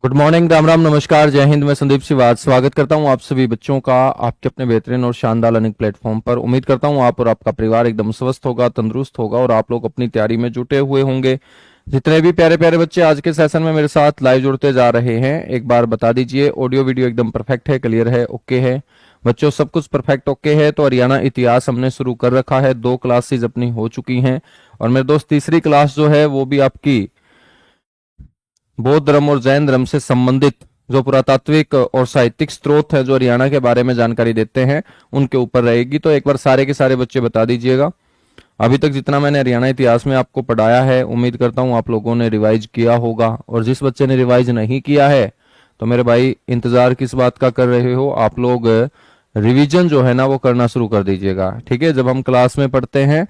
Good morning, Ram Ram, नमस्कार, जय हिंद। मैं संदीप सिवाज स्वागत करता हूं आप सभी बच्चों का आपके अपने बेहतरीन और शानदार लर्निंग प्लेटफॉर्म पर। उम्मीद करता हूं आप और आपका परिवार एकदम स्वस्थ होगा, तंदुरुस्त होगा और आप लोग अपनी तैयारी में जुटे हुए होंगे। जितने भी प्यारे प्यारे बच्चे आज के सेशन में मेरे साथ लाइव जुड़ते जा रहे हैं, एक बार बता दीजिए ऑडियो वीडियो एकदम परफेक्ट है, क्लियर है, ओके है? बच्चों सब कुछ परफेक्ट ओके है। तो हरियाणा इतिहास हमने शुरू कर रखा है, 2 क्लासेस अपनी हो चुकी हैं और मेरे दोस्त तीसरी क्लास जो है वो भी आपकी बौद्ध धर्म और जैन धर्म से संबंधित जो पुरातात्विक और साहित्यिक स्रोत है जो हरियाणा के बारे में जानकारी देते हैं उनके ऊपर रहेगी। तो एक बार सारे के सारे बच्चे बता दीजिएगा। अभी तक जितना मैंने हरियाणा इतिहास में आपको पढ़ाया है उम्मीद करता हूं आप लोगों ने रिवाइज किया होगा, और जिस बच्चे ने रिवाइज नहीं किया है तो मेरे भाई इंतजार किस बात का कर रहे हो? आप लोग रिवीजन जो है ना वो करना शुरू कर दीजिएगा, ठीक है? जब हम क्लास में पढ़ते हैं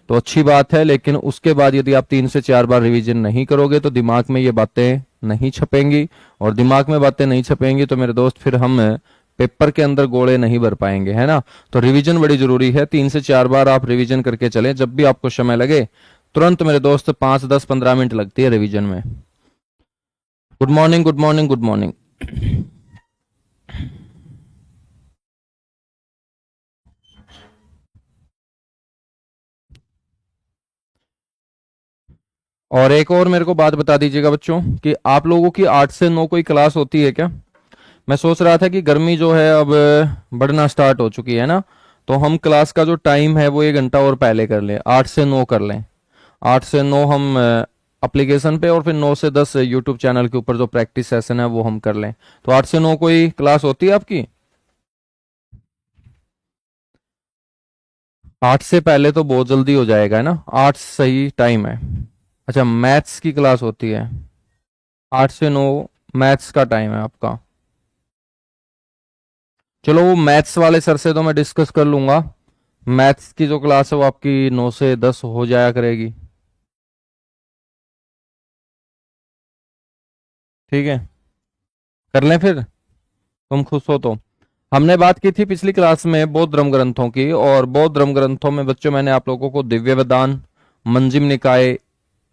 तो अच्छी बात है, लेकिन उसके बाद यदि आप 3 से 4 बार रिवीजन नहीं करोगे तो दिमाग में ये बातें नहीं छपेंगी, और दिमाग में बातें नहीं छपेंगी तो मेरे दोस्त फिर हम पेपर के अंदर गोले नहीं भर पाएंगे, है ना? तो रिवीजन बड़ी जरूरी है। 3 से 4 बार आप रिवीजन करके चलें, जब भी आपको समय लगे तुरंत मेरे दोस्त 5 10 15 मिनट लगती है रिवीजन में। Good morning, good morning, good morning. और एक और मेरे को बात बता दीजिएगा बच्चों कि आप लोगों की 8 से 9 कोई क्लास होती है क्या? मैं सोच रहा था कि गर्मी जो है अब बढ़ना स्टार्ट हो चुकी है ना, तो हम क्लास का जो टाइम है वो 1 घंटा और पहले कर लें, 8 से 9 कर लें। 8 से 9 हम एप्लीकेशन पे और फिर 9 से 10 यूट्यूब चैनल के ऊपर जो प्रैक्टिस सेशन है वो हम कर लें। तो 8 से 9 कोई क्लास होती है आपकी? 8 से पहले तो बहुत जल्दी हो जाएगा, है ना? 8 सही टाइम है। अच्छा, मैथ्स की क्लास होती है? 8 से 9 मैथ्स का टाइम है आपका। चलो वो मैथ्स वाले सर से तो मैं डिस्कस कर लूंगा। मैथ्स की जो क्लास है वो आपकी 9 से 10 हो जाया करेगी, ठीक है? कर लें फिर, तुम खुश हो तो। हमने बात की थी पिछली क्लास में बौद्ध धर्म ग्रंथों की, और बौद्ध धर्म ग्रंथों में बच्चों मैंने आप लोगों को दिव्य वेदान, मंजिम निकाय,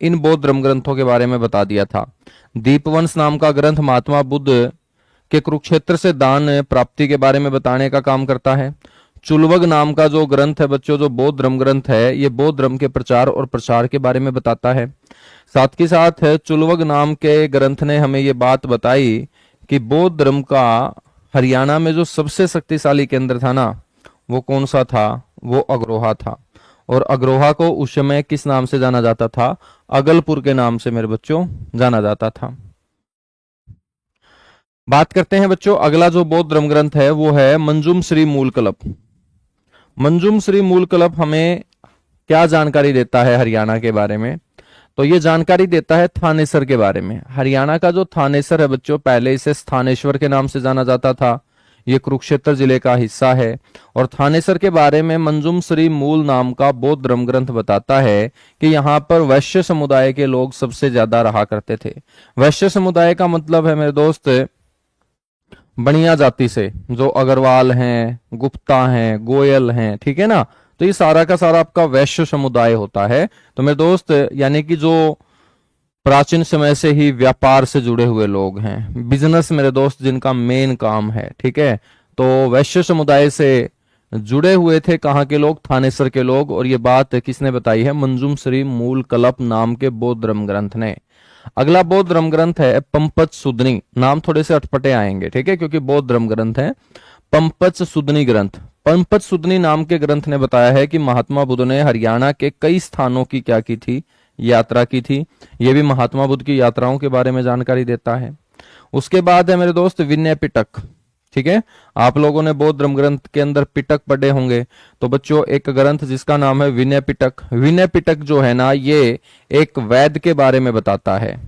इन बौद्ध धर्म ग्रंथों के बारे में बता दिया था। दीपवंश नाम का ग्रंथ महात्मा बुद्ध के कुरुक्षेत्र से दान प्राप्ति के बारे में बताने का काम करता है। चुलवग नाम का जो ग्रंथ है बच्चों, जो बौद्ध धर्म ग्रंथ है, ये बौद्ध धर्म के प्रचार और प्रसार के बारे में बताता है। साथ के साथ चुलवग नाम के ग्रंथ ने हमें ये बात बताई कि बौद्ध धर्म का हरियाणा में जो सबसे शक्तिशाली केंद्र था ना, वो कौन सा था? वो अग्रोहा था। और अग्रोहा को उस समय किस नाम से जाना जाता था? अगलपुर के नाम से मेरे बच्चों जाना जाता था। बात करते हैं बच्चों, अगला जो बौद्ध धर्म ग्रंथ है वो है मंजुम श्री मूल कल्प। मंजुम श्री मूल कल्प हमें क्या जानकारी देता है हरियाणा के बारे में? तो ये जानकारी देता है थानेसर के बारे में। हरियाणा का जो थानेसर है बच्चों, पहले इसे स्थानेश्वर के नाम से जाना जाता था। ये कुरुक्षेत्र जिले का हिस्सा है। और थानेसर के बारे में मंजुम श्री मूल नाम का बौद्ध धर्म ग्रंथ बताता है कि यहाँ पर वैश्य समुदाय के लोग सबसे ज्यादा रहा करते थे। वैश्य समुदाय का मतलब है मेरे दोस्त बनिया जाति से, जो अग्रवाल हैं, गुप्ता हैं, गोयल हैं, ठीक है ना? तो ये सारा का सारा आपका वैश्य समुदाय होता है। तो मेरे दोस्त यानी कि जो प्राचीन समय से ही व्यापार से जुड़े हुए लोग हैं, बिजनेस मेरे दोस्त जिनका मेन काम है, ठीक है? तो वैश्य समुदाय से जुड़े हुए थे कहाँ के लोग? थानेसर के लोग। और ये बात किसने बताई है? मंजुम श्री मूल कल्प नाम के बौद्ध धर्म ग्रंथ ने। अगला बौद्ध धर्म ग्रंथ है पंपच सुदनी। नाम थोड़े से अटपटे आएंगे, ठीक है, क्योंकि बौद्ध धर्म ग्रंथ है। पंपच सुदनी ग्रंथ। पंपच सुदनी नाम के ग्रंथ ने बताया है कि महात्मा बुद्ध ने हरियाणा के कई स्थानों की क्या की थी? यात्रा की थी। यह भी महात्मा बुद्ध की यात्राओं के बारे में जानकारी देता है। उसके बाद है मेरे दोस्त विनय पिटक, ठीक है? आप लोगों ने बौद्ध धर्म ग्रंथ के अंदर पिटक पढ़े होंगे। तो बच्चों एक ग्रंथ जिसका नाम है विनय पिटक। विनय पिटक जो है ना, ये एक वैद्य के बारे में बताता है,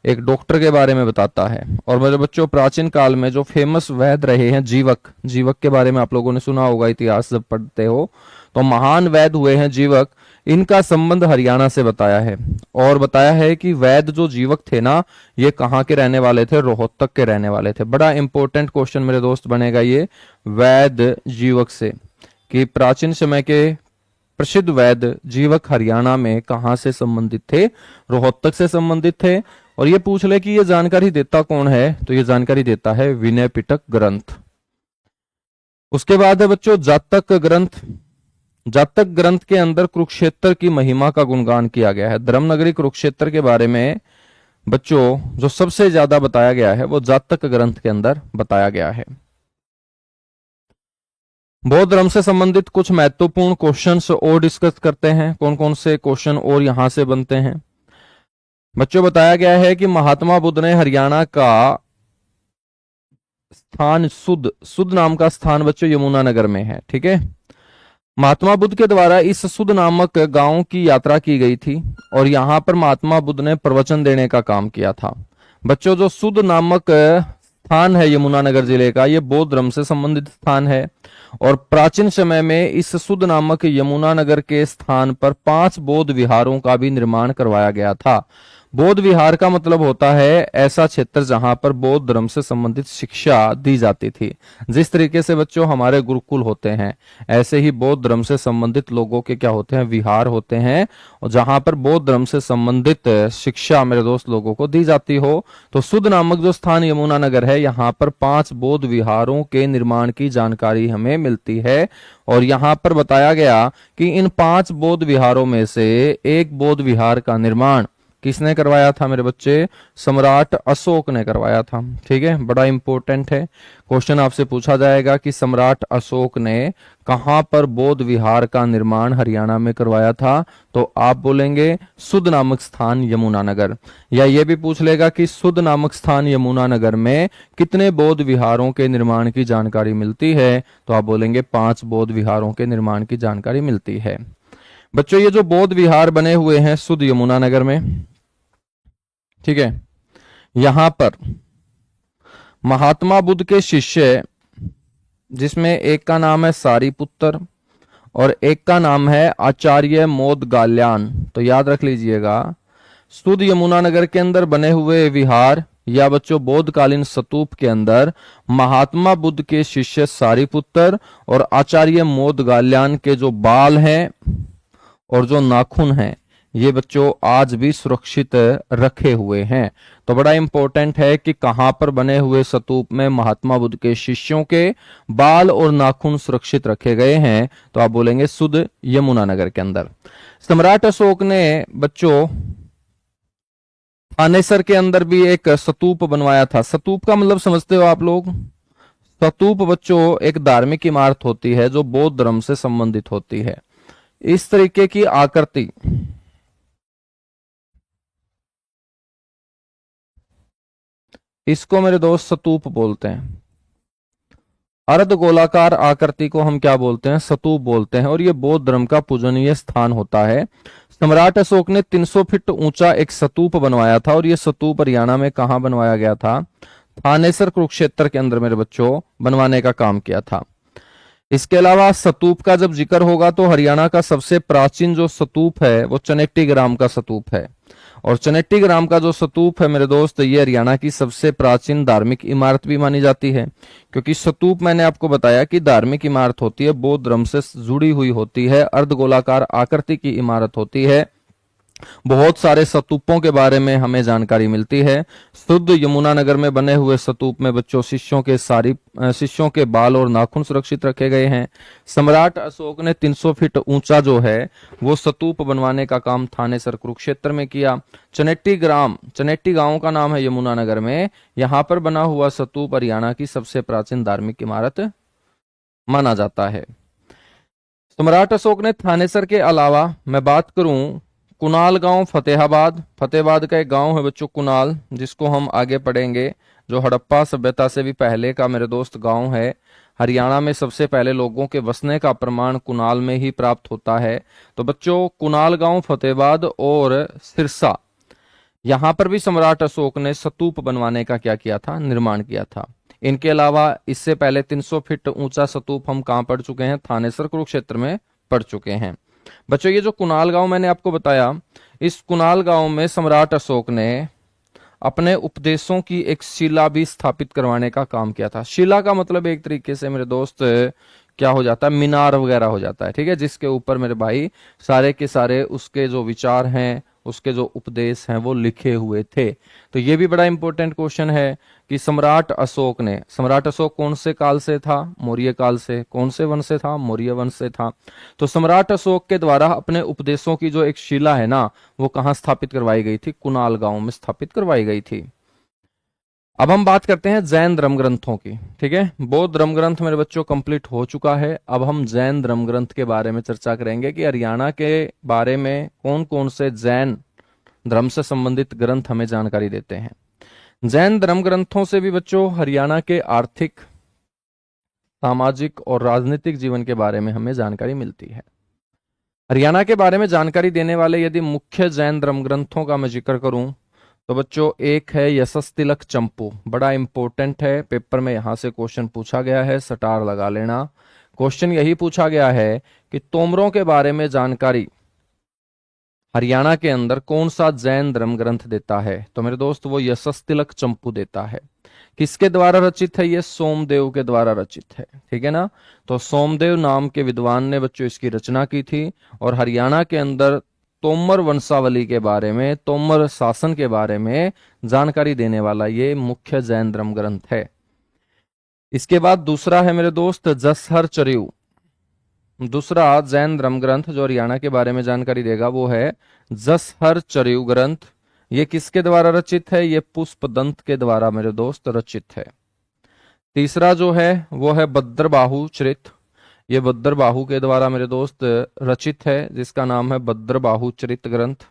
एक डॉक्टर के बारे में बताता है। और मेरे बच्चों प्राचीन काल में जो फेमस वैद्य रहे हैं, जीवक, जीवक के बारे में आप लोगों ने सुना होगा इतिहास जब पढ़ते हो, तो महान वैद्य हुए हैं जीवक। इनका संबंध हरियाणा से बताया है। और बताया है कि वैद्य जो जीवक थे ना, ये कहाँ के रहने वाले थे? रोहतक के रहने वाले थे। बड़ा इंपॉर्टेंट क्वेश्चन मेरे दोस्त बनेगा ये वैद्य जीवक से, कि प्राचीन समय के प्रसिद्ध वैद्य जीवक हरियाणा में कहां से संबंधित थे? रोहतक से संबंधित थे। और ये पूछ ले कि ये जानकारी देता कौन है, तो ये जानकारी देता है विनय पिटक ग्रंथ। उसके बाद है बच्चों जातक ग्रंथ। जातक ग्रंथ के अंदर कुरुक्षेत्र की महिमा का गुणगान किया गया है। धर्मनगरी कुरुक्षेत्र के बारे में बच्चों जो सबसे ज्यादा बताया गया है वो जातक ग्रंथ के अंदर बताया गया है। बौद्ध धर्म से संबंधित कुछ महत्वपूर्ण क्वेश्चंस और डिस्कस करते हैं। कौन कौन से क्वेश्चन और यहां से बनते हैं बच्चों? बताया गया है कि महात्मा बुद्ध ने हरियाणा का स्थान सुध नाम का स्थान बच्चों यमुना नगर में है। ठीक है, महात्मा बुद्ध के द्वारा इस सुध नामक गांव की यात्रा की गई थी और यहां पर महात्मा बुद्ध ने प्रवचन देने का काम किया था। बच्चों जो सुध नामक स्थान है यमुना नगर जिले का, ये बौद्ध धर्म से संबंधित स्थान है और प्राचीन समय में इस सुध नामक यमुना नगर के स्थान पर 5 बौद्ध विहारों का भी निर्माण करवाया गया था। बौद्ध विहार का मतलब होता है ऐसा क्षेत्र जहां पर बौद्ध धर्म से संबंधित शिक्षा दी जाती थी। जिस तरीके से बच्चों हमारे गुरुकुल होते हैं, ऐसे ही बौद्ध धर्म से संबंधित लोगों के क्या होते हैं, विहार होते हैं, और जहां पर बौद्ध धर्म से संबंधित शिक्षा मेरे दोस्त लोगों को दी जाती हो। तो सुध नामक जो स्थान यमुना नगर है, यहाँ पर 5 बौद्ध विहारों के निर्माण की जानकारी हमें मिलती है और यहाँ पर बताया गया कि इन 5 बौद्ध विहारों में से एक बौद्ध विहार का निर्माण किसने करवाया था मेरे बच्चे? सम्राट अशोक ने करवाया था। ठीक है, बड़ा इंपॉर्टेंट है, क्वेश्चन आपसे पूछा जाएगा कि सम्राट अशोक ने कहां पर बौद्ध विहार का निर्माण हरियाणा में करवाया था, तो आप बोलेंगे सुध नामक स्थान यमुना नगर। या ये भी पूछ लेगा कि सुध नामक स्थान यमुना नगर में कितने बौद्ध विहारों के निर्माण की जानकारी मिलती है, तो आप बोलेंगे 5 बौद्ध विहारों के निर्माण की जानकारी मिलती है। बच्चों ये जो बौद्ध विहार बने हुए हैं सुध यमुना नगर में, ठीक है, यहां पर महात्मा बुद्ध के शिष्य, जिसमें एक का नाम है सारीपुत्र और एक का नाम है आचार्य मोदगाल्यान, तो याद रख लीजिएगा सुध यमुना नगर के अंदर बने हुए विहार या बच्चों बौद्धकालीन स्तूप के अंदर महात्मा बुद्ध के शिष्य सारीपुत्र और आचार्य मोदगाल्यान के जो बाल हैं और जो नाखून हैं, ये बच्चों आज भी सुरक्षित रखे हुए हैं। तो बड़ा इंपॉर्टेंट है कि कहां पर बने हुए स्तूप में महात्मा बुद्ध के शिष्यों के बाल और नाखून सुरक्षित रखे गए हैं, तो आप बोलेंगे सुध यमुना नगर के अंदर। सम्राट अशोक ने बच्चों थानेसर के अंदर भी एक स्तूप बनवाया था। स्तूप का मतलब समझते हो आप लोग? स्तूप बच्चों एक धार्मिक इमारत होती है जो बौद्ध धर्म से संबंधित होती है। इस तरीके की आकृति, इसको मेरे दोस्त स्तूप बोलते हैं। अर्ध गोलाकार आकृति को हम क्या बोलते हैं? स्तूप बोलते हैं और ये बौद्ध धर्म का पूजनीय स्थान होता है। सम्राट अशोक ने 300 फीट ऊंचा एक स्तूप बनवाया था और ये स्तूप हरियाणा में कहां बनवाया गया था? थानेसर कुरुक्षेत्र के अंदर मेरे बच्चों बनवाने का काम किया था। इसके अलावा स्तूप का जब जिक्र होगा तो हरियाणा का सबसे प्राचीन जो स्तूप है वो चनेट्टी ग्राम का स्तूप है और चनेट्टी ग्राम का जो स्तूप है मेरे दोस्त, ये हरियाणा की सबसे प्राचीन धार्मिक इमारत भी मानी जाती है, क्योंकि स्तूप मैंने आपको बताया कि धार्मिक इमारत होती है, बौद्ध धर्म से जुड़ी हुई होती है, अर्धगोलाकार आकृति की इमारत होती है। बहुत सारे स्तूपों के बारे में हमें जानकारी मिलती है। शुद्ध यमुना नगर में बने हुए स्तूप में बच्चों शिष्यों के बाल और नाखून सुरक्षित रखे गए हैं। सम्राट अशोक ने 300 फीट ऊंचा जो है वो स्तूप बनवाने का काम थानेसर कुरुक्षेत्र में किया। चनेट्टी गांव का नाम है यमुना नगर में, यहां पर बना हुआ स्तूप हरियाणा की सबसे प्राचीन धार्मिक इमारत माना जाता है। सम्राट अशोक ने थानेसर के अलावा मैं बात करूं कुणाल गांव फतेहाबाद का एक गांव है बच्चों कुणाल, जिसको हम आगे पढ़ेंगे, जो हड़प्पा सभ्यता से भी पहले का मेरे दोस्त गांव है। हरियाणा में सबसे पहले लोगों के बसने का प्रमाण कुणाल में ही प्राप्त होता है। तो बच्चों कुणाल गांव, फतेहाबाद और सिरसा, यहां पर भी सम्राट अशोक ने स्तूप बनवाने का क्या किया था? निर्माण किया था। इनके अलावा इससे पहले 300 फीट ऊंचा स्तूप हम कहां पढ़ चुके हैं? थानेसर कुरुक्षेत्र में पढ़ चुके हैं। बच्चों ये जो कुणाल गांव मैंने आपको बताया, इस कुणाल गांव में सम्राट अशोक ने अपने उपदेशों की एक शिला भी स्थापित करवाने का काम किया था। शिला का मतलब एक तरीके से मेरे दोस्त क्या हो जाता है? मीनार वगैरह हो जाता है, ठीक है, जिसके ऊपर मेरे भाई सारे के सारे उसके जो विचार हैं उसके जो उपदेश हैं वो लिखे हुए थे। तो ये भी बड़ा इंपॉर्टेंट क्वेश्चन है कि सम्राट अशोक कौन से काल से था? मौर्य काल से। कौन से वंश से था? मौर्य वंश से था। तो सम्राट अशोक के द्वारा अपने उपदेशों की जो एक शिला है ना, वो कहाँ स्थापित करवाई गई थी? कुणाल गांव में स्थापित करवाई गई थी। अब हम बात करते हैं जैन धर्म ग्रंथों की। ठीक है, बौद्ध धर्म ग्रंथ मेरे बच्चों कंप्लीट हो चुका है। अब हम जैन धर्म ग्रंथ के बारे में चर्चा करेंगे कि हरियाणा के बारे में कौन कौन से जैन धर्म से संबंधित ग्रंथ हमें जानकारी देते हैं। जैन धर्म ग्रंथों से भी बच्चों हरियाणा के आर्थिक, सामाजिक और राजनीतिक जीवन के बारे में हमें जानकारी मिलती है। हरियाणा के बारे में जानकारी देने वाले यदि मुख्य जैन धर्म ग्रंथों का मैं जिक्र करूं तो बच्चों एक है यशस्तिलक चंपू, बड़ा इंपॉर्टेंट है, पेपर में यहां से क्वेश्चन पूछा गया है, सटार लगा लेना। क्वेश्चन यही पूछा गया है कि तोमरों के बारे में जानकारी हरियाणा के अंदर कौन सा जैन धर्म ग्रंथ देता है? तो मेरे दोस्त वो यशस्तिलक चंपू देता है। किसके द्वारा रचित है? ये सोमदेव के द्वारा रचित है। ठीक है ना, तो सोमदेव नाम के विद्वान ने बच्चों इसकी रचना की थी। और हरियाणा के अंदर तोमर वंशावली के बारे में, तोमर शासन के बारे में जानकारी देने वाला ये मुख्य जैन धर्म ग्रंथ है। इसके बाद दूसरा है मेरे दोस्त जसहर चरिऊ। दूसरा जैन धर्म ग्रंथ जो हरियाणा के बारे में जानकारी देगा वो है जसहर चरिऊ ग्रंथ। ये किसके द्वारा रचित है? ये पुष्पदंत के द्वारा मेरे दोस्त रचित है। तीसरा जो है वो है भद्रबाहु चरित। ये भद्रबाहु के द्वारा मेरे दोस्त रचित है, जिसका नाम है भद्रबाहु चरित ग्रंथ।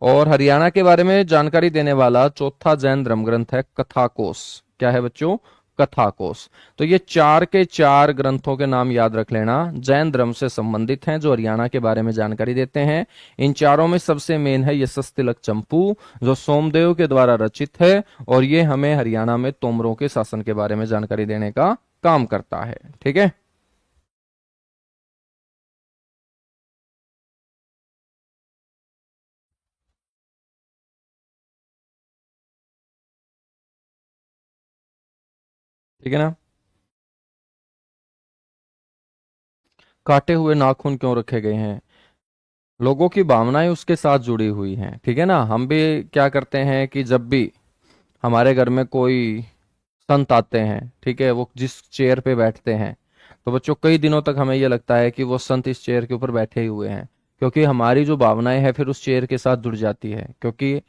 और हरियाणा के बारे में जानकारी देने वाला चौथा जैन धर्म ग्रंथ है कथाकोश। क्या है बच्चों? कथाकोश। तो ये चार के चार ग्रंथों के नाम याद रख लेना, जैन धर्म से संबंधित हैं, जो हरियाणा के बारे में जानकारी देते हैं। इन चारों में सबसे मेन है यशस्तिलक चंपू, जो सोमदेव के द्वारा रचित है, और ये हमें हरियाणा में तोमरों के शासन के बारे में जानकारी देने का काम करता है। ठीक है, ठीक है ना। काटे हुए नाखून क्यों रखे गए हैं? लोगों की भावनाएं उसके साथ जुड़ी हुई हैं। ठीक है ना, हम भी क्या करते हैं कि जब भी हमारे घर में कोई संत आते हैं, ठीक है, वो जिस चेयर पे बैठते हैं, तो बच्चों कई दिनों तक हमें ये लगता है कि वो संत इस चेयर के ऊपर बैठे ही हुए हैं, क्योंकि हमारी जो भावनाएं हैं फिर उस चेयर के साथ जुड़ जाती है, क्योंकि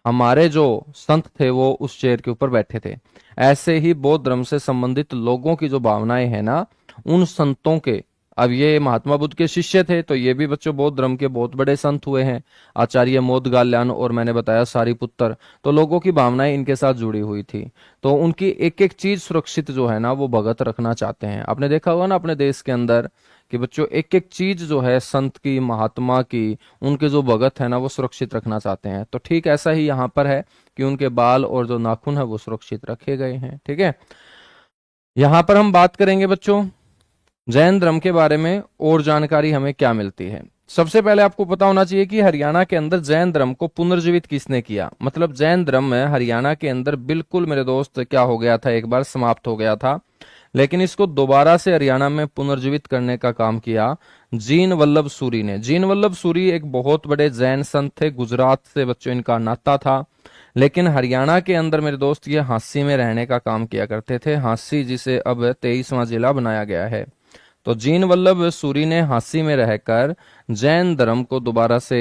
हमारे जो संत थे वो उस चेयर के ऊपर बैठे थे। ऐसे ही बौद्ध धर्म से संबंधित लोगों की जो भावनाएं हैं ना, उन संतों के, अब ये महात्मा बुद्ध के शिष्य थे, तो ये भी बच्चों बौद्ध धर्म के बहुत बड़े संत हुए हैं, आचार्य मोदगाल्यान और मैंने बताया सारीपुत्र। तो लोगों की भावनाएं इनके साथ जुड़ी हुई थी, तो उनकी एक एक चीज सुरक्षित जो है ना वो भगत रखना चाहते हैं। आपने देखा होगा ना अपने देश के अंदर कि बच्चों एक एक चीज जो है संत की, महात्मा की, उनके जो भगत है ना वो सुरक्षित रखना चाहते हैं। तो ठीक ऐसा ही यहाँ पर है कि उनके बाल और जो नाखून है वो सुरक्षित रखे गए हैं। ठीक है, यहाँ पर हम बात करेंगे बच्चों जैन धर्म के बारे में और जानकारी हमें क्या मिलती है। सबसे पहले आपको पता होना चाहिए कि हरियाणा के अंदर जैन धर्म को पुनर्जीवित किसने किया। मतलब जैन धर्म में हरियाणा के अंदर बिल्कुल मेरे दोस्त क्या हो गया था, एक बार समाप्त हो गया था, लेकिन इसको दोबारा से हरियाणा में पुनर्जीवित करने का काम किया जीन वल्लभ सूरी ने। जीन वल्लभ सूरी एक बहुत बड़े जैन संत थे, गुजरात से बच्चों इनका नाता था, लेकिन हरियाणा के अंदर मेरे दोस्त ये हांसी में रहने का काम किया करते थे। हांसी जिसे अब 23वां जिला बनाया गया है। तो जीन वल्लभ सूरी ने हांसी में रहकर जैन धर्म को दोबारा से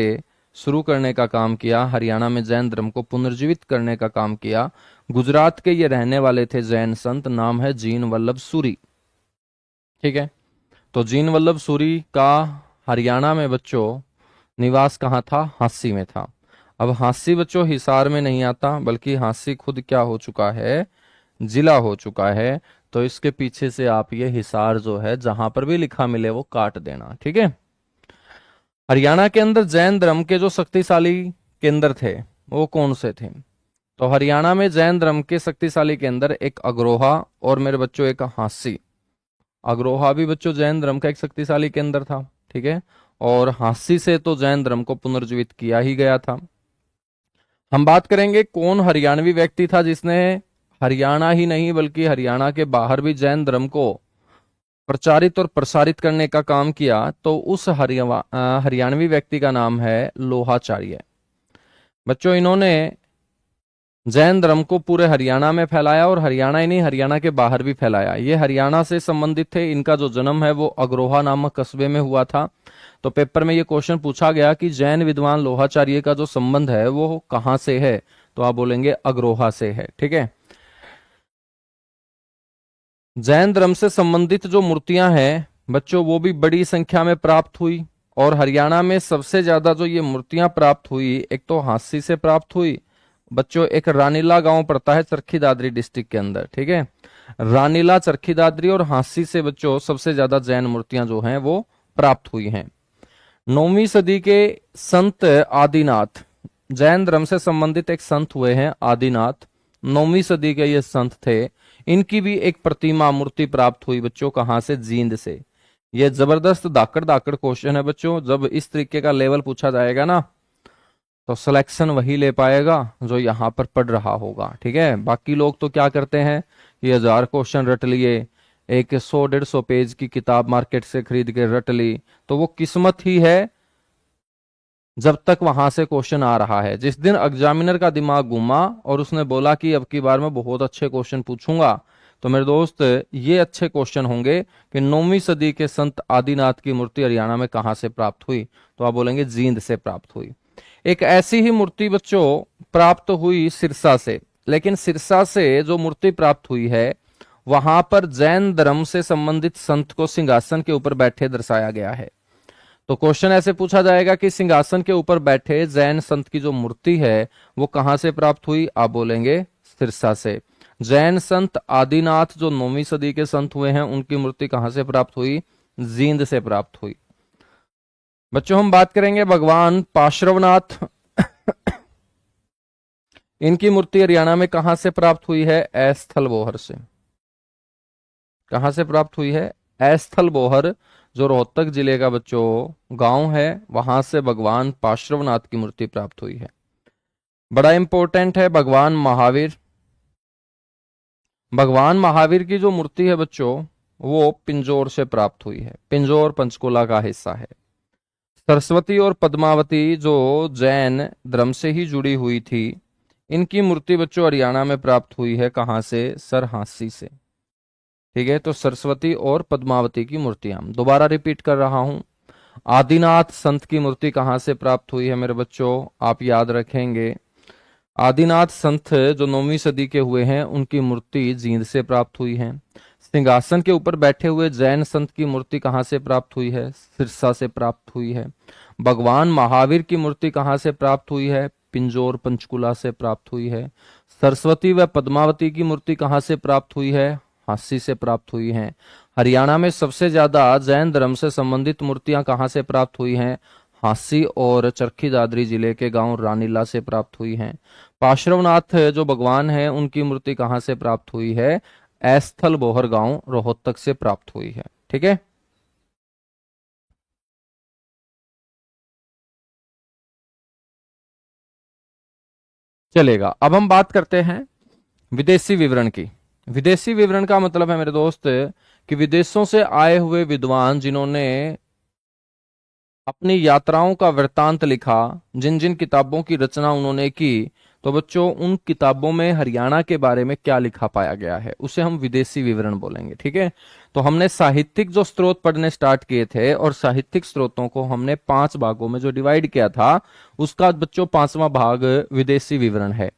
शुरू करने का काम किया, हरियाणा में जैन धर्म को पुनर्जीवित करने का काम किया। गुजरात के ये रहने वाले थे जैन संत, नाम है जीन वल्लभ सूरी। ठीक है, तो जीन वल्लभ सूरी का हरियाणा में बच्चों निवास कहाँ था? हांसी में था। अब हांसी बच्चों हिसार में नहीं आता, बल्कि हांसी खुद क्या हो चुका है? जिला हो चुका है। तो इसके पीछे से आप ये हिसार जो है जहां पर भी लिखा मिले वो काट देना। ठीक है, हरियाणा के अंदर जैन धर्म के जो शक्तिशाली केंद्र थे वो कौन से थे? तो हरियाणा में जैन धर्म के शक्तिशाली केंद्र एक अग्रोहा और मेरे बच्चों एक हांसी। अग्रोहा भी बच्चों जैन धर्म का एक शक्तिशाली केंद्र था। ठीक है, और हांसी से तो जैन धर्म को पुनर्जीवित किया ही गया था। हम बात करेंगे कौन हरियाणवी व्यक्ति था जिसने हरियाणा ही नहीं बल्कि हरियाणा के बाहर भी जैन धर्म को प्रचारित और प्रसारित करने का काम किया। तो उस हरियाणवी व्यक्ति का नाम है लोहाचार्य। बच्चों इन्होंने जैन धर्म को पूरे हरियाणा में फैलाया और हरियाणा ही नहीं, हरियाणा के बाहर भी फैलाया। ये हरियाणा से संबंधित थे। इनका जो जन्म है वो अग्रोहा नामक कस्बे में हुआ था। तो पेपर में ये क्वेश्चन पूछा गया कि जैन विद्वान लोहाचार्य का जो संबंध है वो कहां से है, तो आप बोलेंगे अग्रोहा से है। ठीक है। जैन धर्म से संबंधित जो मूर्तियां हैं बच्चों वो भी बड़ी संख्या में प्राप्त हुई, और हरियाणा में सबसे ज्यादा जो ये मूर्तियां प्राप्त हुई, एक तो हांसी से प्राप्त हुई बच्चों, एक रानीला गांव पड़ता है चरखी दादरी डिस्ट्रिक्ट के अंदर। ठीक है, रानीला, चरखी दादरी और हांसी से बच्चों सबसे ज्यादा जैन मूर्तियां जो हैं वो प्राप्त हुई हैं। 9वीं सदी के संत आदिनाथ, जैन धर्म से संबंधित एक संत हुए हैं आदिनाथ, 9वीं सदी के ये संत थे। इनकी भी एक प्रतिमा मूर्ति प्राप्त हुई बच्चों, कहां से? जींद से। ये जबरदस्त दाकड़ दाकड़ क्वेश्चन है बच्चों। जब इस तरीके का लेवल पूछा जाएगा ना तो सिलेक्शन वही ले पाएगा जो यहां पर पढ़ रहा होगा। ठीक है, बाकी लोग तो क्या करते हैं, ये 1000 क्वेश्चन रट लिए, एक 100-150 पेज की किताब मार्केट से खरीद के रट ली, तो वो किस्मत ही है जब तक वहां से क्वेश्चन आ रहा है। जिस दिन एग्जामिनर का दिमाग घूमा और उसने बोला कि अब की बार मैं बहुत अच्छे क्वेश्चन पूछूंगा, तो मेरे दोस्त ये अच्छे क्वेश्चन होंगे कि 9वीं सदी के संत आदिनाथ की मूर्ति हरियाणा में कहां से प्राप्त हुई, तो आप बोलेंगे जींद से प्राप्त हुई। एक ऐसी ही मूर्ति बच्चों प्राप्त हुई सिरसा से, लेकिन सिरसा से जो मूर्ति प्राप्त हुई है वहां पर जैन धर्म से संबंधित संत को सिंहासन के ऊपर बैठे दर्शाया गया है। तो क्वेश्चन ऐसे पूछा जाएगा कि सिंहासन के ऊपर बैठे जैन संत की जो मूर्ति है वो कहां से प्राप्त हुई, आप बोलेंगे सिरसा से। जैन संत आदिनाथ जो 9वीं सदी के संत हुए हैं उनकी मूर्ति कहां से प्राप्त हुई? जींद से प्राप्त हुई। बच्चों हम बात करेंगे भगवान पार्श्वनाथ। इनकी मूर्ति हरियाणा में कहां से प्राप्त हुई है? ऐस्थल बोहर से। कहां से प्राप्त हुई है? ऐस्थल बोहर, जो रोहतक जिले का बच्चों गांव है, वहां से भगवान पार्श्वनाथ की मूर्ति प्राप्त हुई है। बड़ा इंपॉर्टेंट है भगवान महावीर। भगवान महावीर की जो मूर्ति है बच्चों वो पिंजौर से प्राप्त हुई है। पिंजौर पंचकुला का हिस्सा है। सरस्वती और पद्मावती जो जैन धर्म से ही जुड़ी हुई थी, इनकी मूर्ति बच्चों हरियाणा में प्राप्त हुई है। कहां से? सरहांसी से। ठीक है, तो सरस्वती और पद्मावती की मूर्तियां दोबारा रिपीट कर रहा हूं। आदिनाथ संत की मूर्ति कहां से प्राप्त हुई है मेरे बच्चों? आप याद रखेंगे, आदिनाथ संत जो 9वीं सदी के हुए हैं उनकी मूर्ति जींद से प्राप्त हुई है। सिंहासन के ऊपर बैठे हुए जैन संत की मूर्ति कहां से प्राप्त हुई है? सिरसा से प्राप्त हुई है। भगवान महावीर की मूर्ति कहां से प्राप्त हुई है? पिंजौर पंचकुला से प्राप्त हुई है। सरस्वती व पद्मावती की मूर्ति कहां से प्राप्त हुई है? हांसी से प्राप्त हुई हैं। हरियाणा में सबसे ज्यादा जैन धर्म से संबंधित मूर्तियां कहां से प्राप्त हुई हैं? हांसी और चरखी दादरी जिले के गांव रानीला से प्राप्त हुई हैं। पार्श्वनाथ जो भगवान हैं उनकी मूर्ति कहां से प्राप्त हुई है? ऐस्थल बोहर गांव रोहतक से प्राप्त हुई है। ठीक है, चलेगा। अब हम बात करते हैं विदेशी विवरण की। विदेशी विवरण का मतलब है मेरे दोस्त कि विदेशों से आए हुए विद्वान जिन्होंने अपनी यात्राओं का वृत्तांत लिखा, जिन जिन किताबों की रचना उन्होंने की, तो बच्चों उन किताबों में हरियाणा के बारे में क्या लिखा पाया गया है उसे हम विदेशी विवरण बोलेंगे। ठीक है, तो हमने साहित्यिक जो स्रोत पढ़ने स्टार्ट किए थे और साहित्यिक स्रोतों को हमने 5 भागों में जो डिवाइड किया था, उसका बच्चों 5वां भाग विदेशी विवरण है।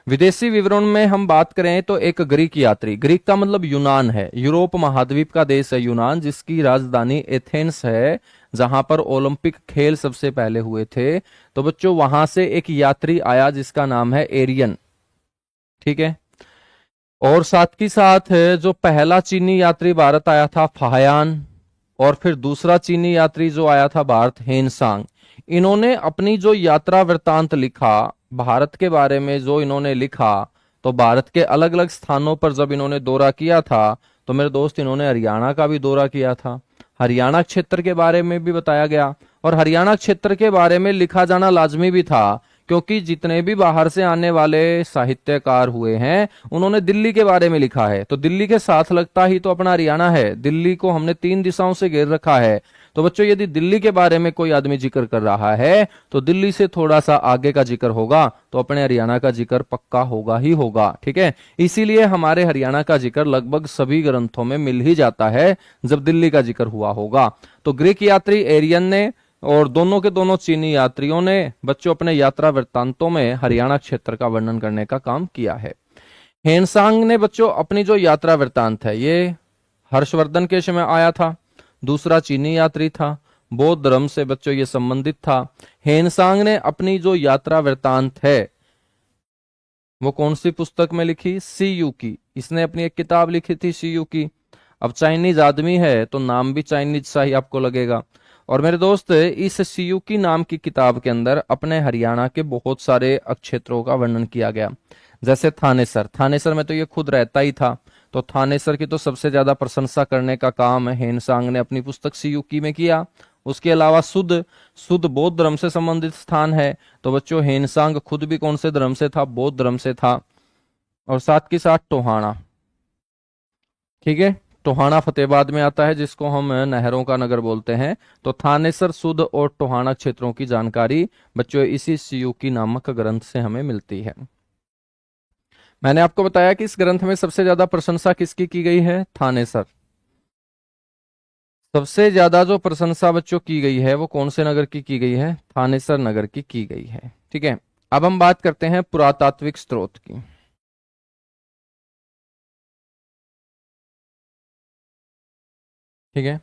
विदेशी विवरण में हम बात करें तो एक ग्रीक यात्री, ग्रीक का मतलब यूनान है, यूरोप महाद्वीप का देश है यूनान, जिसकी राजधानी एथेंस है, जहां पर ओलंपिक खेल सबसे पहले हुए थे। तो बच्चों वहां से एक यात्री आया जिसका नाम है एरियन। ठीक है, और साथ ही साथ जो पहला चीनी यात्री भारत आया था फाहयान, और फिर दूसरा चीनी यात्री जो आया था भारत हेनसांग। इन्होंने अपनी जो यात्रा वृत्तांत लिखा, भारत के बारे में जो इन्होंने लिखा, तो भारत के अलग अलग स्थानों पर जब इन्होंने दौरा किया था तो मेरे दोस्त इन्होंने हरियाणा का भी दौरा किया था। हरियाणा क्षेत्र के बारे में भी बताया गया, और हरियाणा क्षेत्र के बारे में लिखा जाना लाजमी भी था, क्योंकि जितने भी बाहर से आने वाले साहित्यकार हुए हैं उन्होंने दिल्ली के बारे में लिखा है, तो दिल्ली के साथ लगता ही तो अपना हरियाणा है। दिल्ली को हमने 3 दिशाओं से घेर रखा है, तो बच्चों यदि दिल्ली के बारे में कोई आदमी जिक्र कर रहा है तो दिल्ली से थोड़ा सा आगे का जिक्र होगा, तो अपने हरियाणा का जिक्र पक्का होगा ही होगा। ठीक है, इसीलिए हमारे हरियाणा का जिक्र लगभग सभी ग्रंथों में मिल ही जाता है जब दिल्ली का जिक्र हुआ होगा। तो ग्रीक यात्री एरियन ने और दोनों के दोनों चीनी यात्रियों ने बच्चों अपने यात्रा वृत्तांतों में हरियाणा क्षेत्र का वर्णन करने का काम किया है। हेनसांग ने बच्चों अपनी जो यात्रा वृत्तांत है ये हर्षवर्धन के समय आया था, दूसरा चीनी यात्री था, बौद्ध धर्म से बच्चों ये संबंधित था। हेनसांग ने अपनी जो यात्रा वृत्तांत है वो कौन सी पुस्तक में लिखी? सीयू की। इसने अपनी एक किताब लिखी थी सीयू की। अब चाइनीज आदमी है तो नाम भी चाइनीज सा ही आपको लगेगा। और मेरे दोस्त इस सीयू की नाम की किताब के अंदर अपने हरियाणा के बहुत सारे क्षेत्रों का वर्णन किया गया, जैसे थानेसर। थानेसर में तो ये खुद रहता ही था, तो थानेसर की तो सबसे ज्यादा प्रशंसा करने का काम हेनसांग ने अपनी पुस्तक सीयूकी में किया। उसके अलावा सुध बौद्ध धर्म से संबंधित स्थान है, तो बच्चों हेनसांग खुद भी कौन से धर्म से था? बौद्ध धर्म से था। और साथ के साथ टोहाना, ठीक है, टोहाना फतेहाबाद में आता है जिसको हम नहरों का नगर बोलते हैं। तो थानेसर, सुध और टोहाना क्षेत्रों की जानकारी बच्चों इसी सीयूकी नामक ग्रंथ से हमें मिलती है। मैंने आपको बताया कि इस ग्रंथ में सबसे ज्यादा प्रशंसा किसकी की गई है? थानेसर। सबसे ज्यादा जो प्रशंसा बच्चों की गई है वो कौन से नगर की गई है? थानेसर नगर की गई है। ठीक है, अब हम बात करते हैं पुरातात्विक स्रोत की। ठीक है,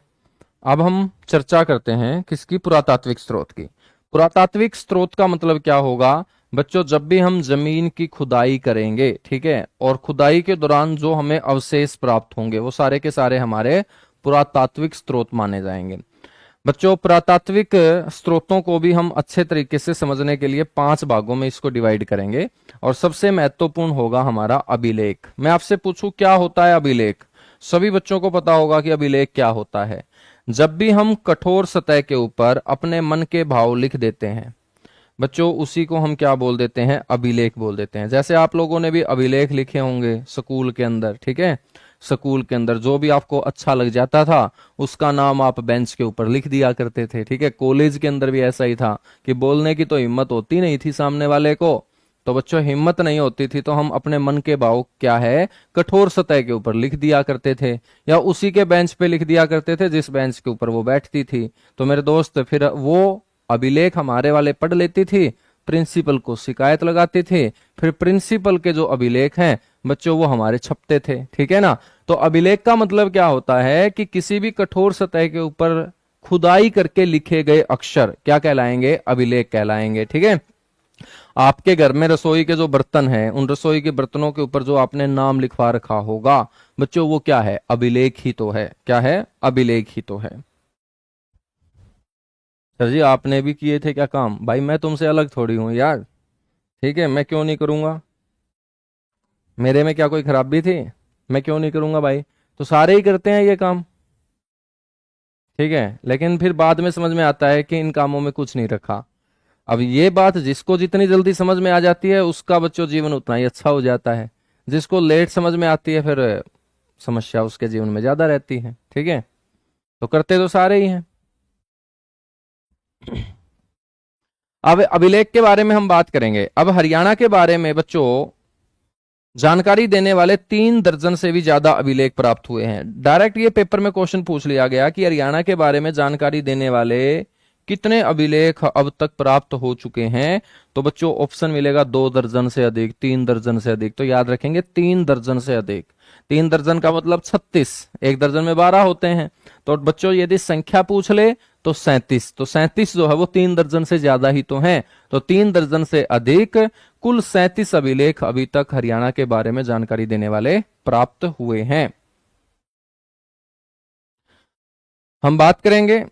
अब हम चर्चा करते हैं किसकी? पुरातात्विक स्रोत की। पुरातात्विक स्रोत का मतलब क्या होगा बच्चों? जब भी हम जमीन की खुदाई करेंगे, ठीक है, और खुदाई के दौरान जो हमें अवशेष प्राप्त होंगे वो सारे के सारे हमारे पुरातात्विक स्रोत माने जाएंगे। बच्चों पुरातात्विक स्रोतों को भी हम अच्छे तरीके से समझने के लिए 5 भागों में इसको डिवाइड करेंगे, और सबसे महत्वपूर्ण होगा हमारा अभिलेख। मैं आपसे पूछूं क्या होता है अभिलेख? सभी बच्चों को पता होगा कि अभिलेख क्या होता है। जब भी हम कठोर सतह के ऊपर अपने मन के भाव लिख देते हैं बच्चों, उसी को हम क्या बोल देते हैं? अभिलेख बोल देते हैं। जैसे आप लोगों ने भी अभिलेख लिखे होंगे स्कूल के अंदर, ठीक है, स्कूल के अंदर जो भी आपको अच्छा लग जाता था उसका नाम आप बेंच के ऊपर लिख दिया करते थे। ठीक है, कॉलेज के अंदर भी ऐसा ही था कि बोलने की तो हिम्मत होती नहीं थी सामने वाले को, तो बच्चों हिम्मत नहीं होती थी तो हम अपने मन के भाव क्या है कठोर सतह के ऊपर लिख दिया करते थे, या उसी के बेंच पे लिख दिया करते थे जिस बेंच के ऊपर वो बैठती थी। तो मेरे दोस्त फिर वो अभिलेख हमारे वाले पढ़ लेती थी, प्रिंसिपल को शिकायत लगाते थे, फिर प्रिंसिपल के जो अभिलेख हैं बच्चों वो हमारे छपते थे। ठीक है ना, तो अभिलेख का मतलब क्या होता है कि किसी भी कठोर सतह के ऊपर खुदाई करके लिखे गए अक्षर क्या कहलाएंगे? अभिलेख कहलाएंगे। ठीक है, आपके घर में रसोई के जो बर्तन हैं उन रसोई के बर्तनों के ऊपर जो आपने नाम लिखवा रखा होगा बच्चों वो क्या है? अभिलेख ही तो है। क्या है? अभिलेख ही तो है। सर जी आपने भी किए थे क्या काम? भाई मैं तुमसे अलग थोड़ी हूं यार, ठीक है, मैं क्यों नहीं करूंगा? मेरे में क्या कोई खराबी थी? मैं क्यों नहीं करूंगा भाई? तो सारे ही करते हैं ये काम, ठीक है, लेकिन फिर बाद में समझ में आता है कि इन कामों में कुछ नहीं रखा। अब ये बात जिसको जितनी जल्दी समझ में आ जाती है उसका बच्चों जीवन उतना ही अच्छा हो जाता है, जिसको लेट समझ में आती है फिर समस्या उसके जीवन में ज्यादा रहती है। ठीक है, तो करते तो सारे ही हैं। अब अभिलेख के बारे में हम बात करेंगे। अब हरियाणा के बारे में बच्चों जानकारी देने वाले 3 दर्जन से भी ज्यादा अभिलेख प्राप्त हुए हैं। डायरेक्ट ये पेपर में क्वेश्चन पूछ लिया गया कि हरियाणा के बारे में जानकारी देने वाले कितने अभिलेख अब तक प्राप्त हो चुके हैं, तो बच्चों ऑप्शन मिलेगा 2 दर्जन से अधिक, 3 दर्जन से अधिक। तो याद रखेंगे 3 दर्जन से अधिक। 3 दर्जन का मतलब 36, 1 दर्जन में 12 होते हैं। तो बच्चों यदि संख्या पूछ ले तो 37, तो 37 जो है वो 3 दर्जन से ज्यादा ही तो है। तो 3 दर्जन से अधिक कुल 37 अभिलेख अभी तक हरियाणा के बारे में जानकारी देने वाले प्राप्त हुए हैं। हम बात करेंगे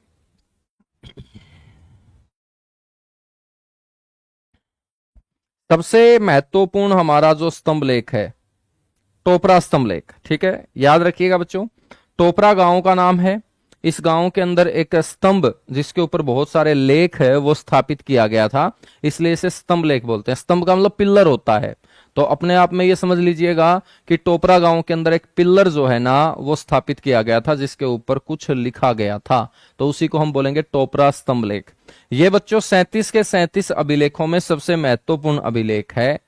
सबसे महत्वपूर्ण हमारा जो स्तंभ लेख है, टोपरा स्तंभ लेख। ठीक है, याद रखिएगा बच्चों, टोपरा गांव का नाम है। इस गांव के अंदर एक स्तंभ जिसके ऊपर बहुत सारे लेख है वो स्थापित किया गया था, इसलिए इसे स्तंभ लेख बोलते हैं। स्तंभ का मतलब पिल्लर होता है, तो अपने आप में ये समझ लीजिएगा कि टोपरा गांव के अंदर एक पिल्लर जो है ना वो स्थापित किया गया था जिसके ऊपर कुछ लिखा गया था, तो उसी को हम बोलेंगे टोपरा स्तंभ लेख। ये बच्चों 37 के 37 अभिलेखों में सबसे महत्वपूर्ण अभिलेख है।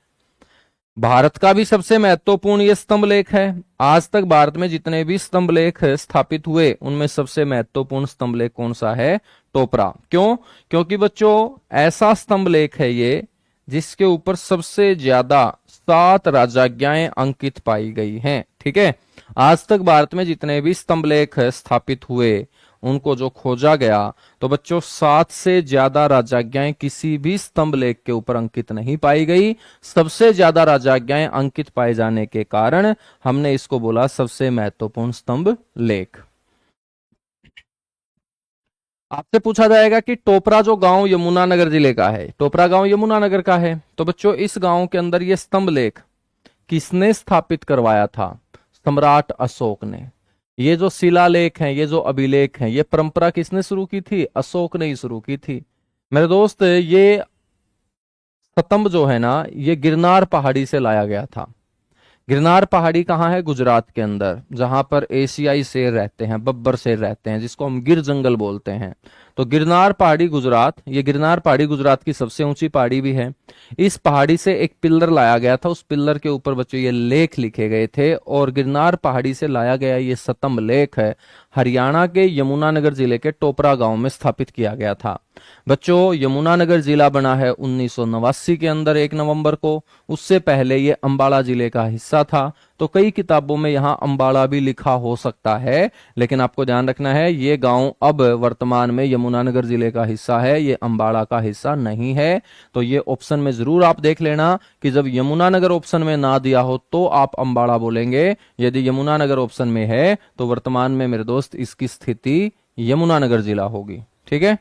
भारत का भी सबसे महत्वपूर्ण ये स्तंभ लेख है। आज तक भारत में जितने भी स्तंभ लेख स्थापित हुए उनमें सबसे महत्वपूर्ण स्तंभ लेख कौन सा है? टोपरा। क्यों? क्योंकि बच्चों ऐसा स्तंभ लेख है ये जिसके ऊपर सबसे ज्यादा 7 राजाज्ञाएं अंकित पाई गई हैं। ठीक है, आज तक भारत में जितने भी स्तंभ लेख स्थापित हुए उनको जो खोजा गया तो बच्चों 7 से ज्यादा राजाज्ञाएं किसी भी स्तंभ लेख के ऊपर अंकित नहीं पाई गई। सबसे ज्यादा राजाज्ञाएं अंकित पाए जाने के कारण हमने इसको बोला सबसे महत्वपूर्ण स्तंभ लेख। आपसे पूछा जाएगा कि टोपरा जो गांव यमुनानगर जिले का है, टोपरा गांव यमुनानगर का है, तो बच्चों इस गांव के अंदर ये स्तंभ लेख किसने स्थापित करवाया था? सम्राट अशोक ने। ये जो शिलालेख हैं, ये जो अभिलेख हैं, ये परंपरा किसने शुरू की थी? अशोक ने ही शुरू की थी। मेरे दोस्त, ये स्तंभ जो है ना ये गिरनार पहाड़ी से लाया गया था। गिरनार पहाड़ी कहाँ है? गुजरात के अंदर, जहां पर एशियाई शेर रहते हैं, बब्बर शेर रहते हैं, जिसको हम गिर जंगल बोलते हैं। तो गिरनार पहाड़ी गुजरात, ये गिरनार पहाड़ी गुजरात की सबसे ऊंची पहाड़ी भी है। इस पहाड़ी से एक पिल्लर लाया गया था, उस पिल्लर के ऊपर बच्चों ये लेख लिखे गए थे, और गिरनार पहाड़ी से लाया गया ये स्तंभ लेख है हरियाणा के यमुनानगर जिले के टोपरा गांव में स्थापित किया गया था। बच्चों यमुनानगर जिला बना है 1989 के अंदर 1 नवंबर को। उससे पहले ये अंबाला जिले का हिस्सा था। तो कई किताबों में यहाँ अंबाला भी लिखा हो सकता है, लेकिन आपको ध्यान रखना है ये गांव अब वर्तमान में यमुनानगर जिले का हिस्सा है, ये अंबाला का हिस्सा नहीं है। तो ये ऑप्शन में जरूर आप देख लेना कि जब यमुनानगर ऑप्शन में ना दिया हो तो आप अंबाला बोलेंगे, यदि यमुनानगर ऑप्शन में है तो वर्तमान में मेरे दोस्त इसकी स्थिति यमुनानगर जिला होगी। ठीक है,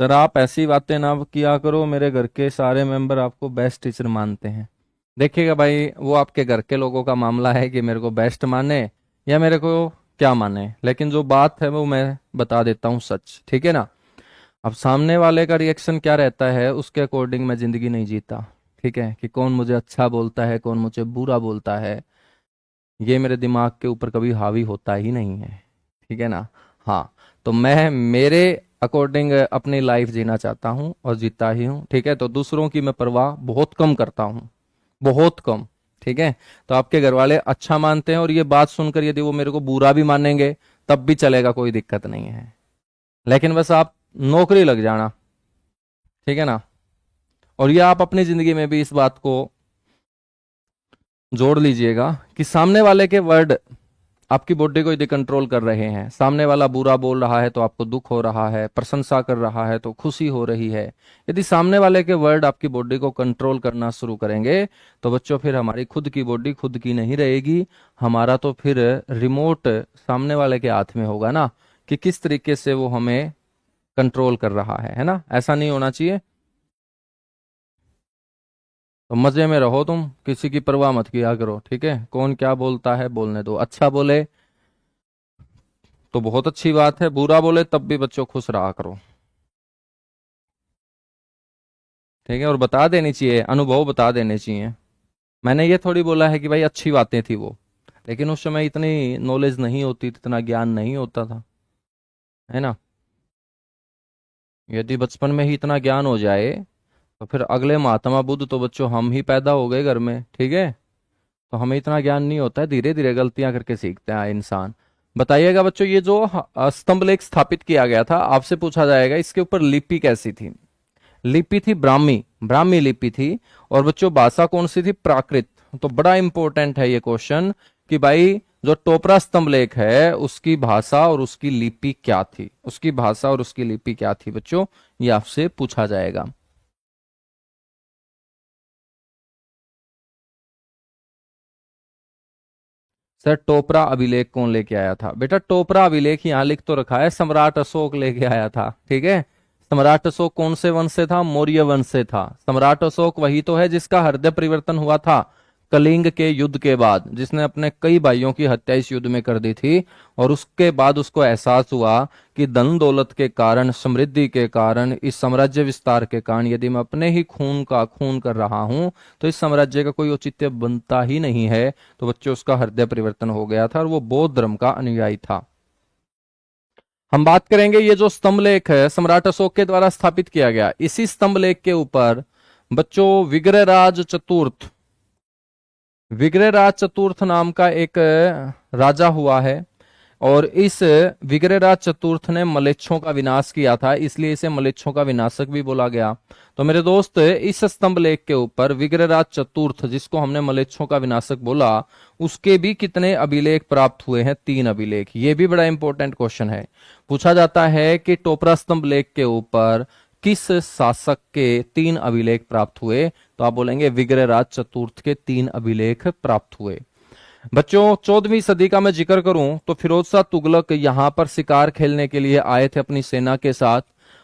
सर आप ऐसी बातें ना किया करो, मेरे घर के सारे मेंबर आपको बेस्ट टीचर मानते हैं। देखिएगा भाई, वो आपके घर के लोगों का मामला है कि मेरे को बेस्ट माने या मेरे को क्या माने, लेकिन जो बात है वो मैं बता देता हूँ सच। ठीक है ना, अब सामने वाले का रिएक्शन क्या रहता है उसके अकॉर्डिंग मैं जिंदगी नहीं जीता। ठीक है, कि कौन मुझे अच्छा बोलता है कौन मुझे बुरा बोलता है, ये मेरे दिमाग के ऊपर कभी हावी होता ही नहीं है। ठीक है ना। हाँ, तो मैं मेरे अकॉर्डिंग अपनी लाइफ जीना चाहता हूँ और जीता ही हूँ। ठीक है, तो दूसरों की मैं परवाह बहुत कम करता हूँ, बहुत कम। ठीक है, तो आपके घर वाले अच्छा मानते हैं और ये बात सुनकर यदि वो मेरे को बुरा भी मानेंगे तब भी चलेगा, कोई दिक्कत नहीं है, लेकिन बस आप नौकरी लग जाना। ठीक है ना, और ये आप अपनी जिंदगी में भी इस बात को जोड़ लीजिएगा कि सामने वाले के वर्ड आपकी बॉडी को यदि कंट्रोल कर रहे हैं, सामने वाला बुरा बोल रहा है तो आपको दुख हो रहा है, प्रशंसा कर रहा है तो खुशी हो रही है, यदि सामने वाले के वर्ड आपकी बॉडी को कंट्रोल करना शुरू करेंगे तो बच्चों फिर हमारी खुद की बॉडी खुद की नहीं रहेगी, हमारा तो फिर रिमोट सामने वाले के हाथ में होगा ना कि किस तरीके से वो हमें कंट्रोल कर रहा है ना। ऐसा नहीं होना चाहिए। तो मजे में रहो, तुम किसी की परवाह मत किया करो। ठीक है, कौन क्या बोलता है बोलने दो, अच्छा बोले तो बहुत अच्छी बात है, बुरा बोले तब भी बच्चों खुश रहा करो। ठीक है, और बता देनी चाहिए, अनुभव बता देने चाहिए। मैंने ये थोड़ी बोला है कि भाई अच्छी बातें थी वो, लेकिन उस समय इतनी नॉलेज नहीं होती, इतना ज्ञान नहीं होता था, है ना। यदि बचपन में ही इतना ज्ञान हो जाए तो फिर अगले महात्मा बुद्ध तो बच्चों हम ही पैदा हो गए घर में। ठीक है, तो हमें इतना ज्ञान नहीं होता है, धीरे धीरे गलतियां करके सीखता है इंसान। बताइएगा बच्चों, ये जो स्तंभ लेख स्थापित किया गया था, आपसे पूछा जाएगा इसके ऊपर लिपि कैसी थी? लिपि थी ब्राह्मी, ब्राह्मी लिपि थी। और बच्चों भाषा कौन सी थी? प्राकृत। तो बड़ा इंपॉर्टेंट है ये क्वेश्चन कि भाई जो टोपरा स्तंभ लेख है उसकी भाषा और उसकी लिपि क्या थी, उसकी भाषा और उसकी लिपि क्या थी बच्चों, ये आपसे पूछा जाएगा। सर टोपरा अभिलेख कौन लेके आया था? बेटा टोपरा अभिलेख यहां लिख तो रखा है, सम्राट अशोक लेके आया था। ठीक है, सम्राट अशोक कौन से वंश से था? मौर्य वंश से था। सम्राट अशोक वही तो है जिसका हृदय परिवर्तन हुआ था कलिंग के युद्ध के बाद, जिसने अपने कई भाइयों की हत्या इस युद्ध में कर दी थी, और उसके बाद उसको एहसास हुआ कि धन दौलत के कारण, समृद्धि के कारण, इस साम्राज्य विस्तार के कारण यदि मैं अपने ही खून का खून कर रहा हूं तो इस साम्राज्य का कोई औचित्य बनता ही नहीं है। तो बच्चों उसका हृदय परिवर्तन हो गया था और वो बौद्ध धर्म का अनुयायी था। हम बात करेंगे ये जो स्तंभ लेख है सम्राट अशोक के द्वारा स्थापित किया गया, इसी स्तंभ लेख के ऊपर बच्चों विग्रहराज चतुर्थ, विग्रहराज चतुर्थ नाम का एक राजा हुआ है, और इस विग्रहराज चतुर्थ ने मलेच्छों का विनाश किया था, इसलिए इसे मलेच्छों का विनाशक भी बोला गया। तो मेरे दोस्त इस स्तंभ लेख के ऊपर विग्रहराज चतुर्थ, जिसको हमने मलेच्छों का विनाशक बोला, उसके भी कितने अभिलेख प्राप्त हुए हैं? 3 अभिलेख। ये भी बड़ा इंपॉर्टेंट क्वेश्चन है। पूछा जाता है कि टोपरा स्तंभ लेख के ऊपर किस शासक के 3 अभिलेख प्राप्त हुए? तो आप बोलेंगे विग्रहराज चतुर्थ के 3 अभिलेख प्राप्त हुए। बच्चों 14वीं सदी का मैं जिक्र करूं तो फिरोज शाह तुगलक यहां पर शिकार खेलने के लिए आए थे अपनी सेना के साथ,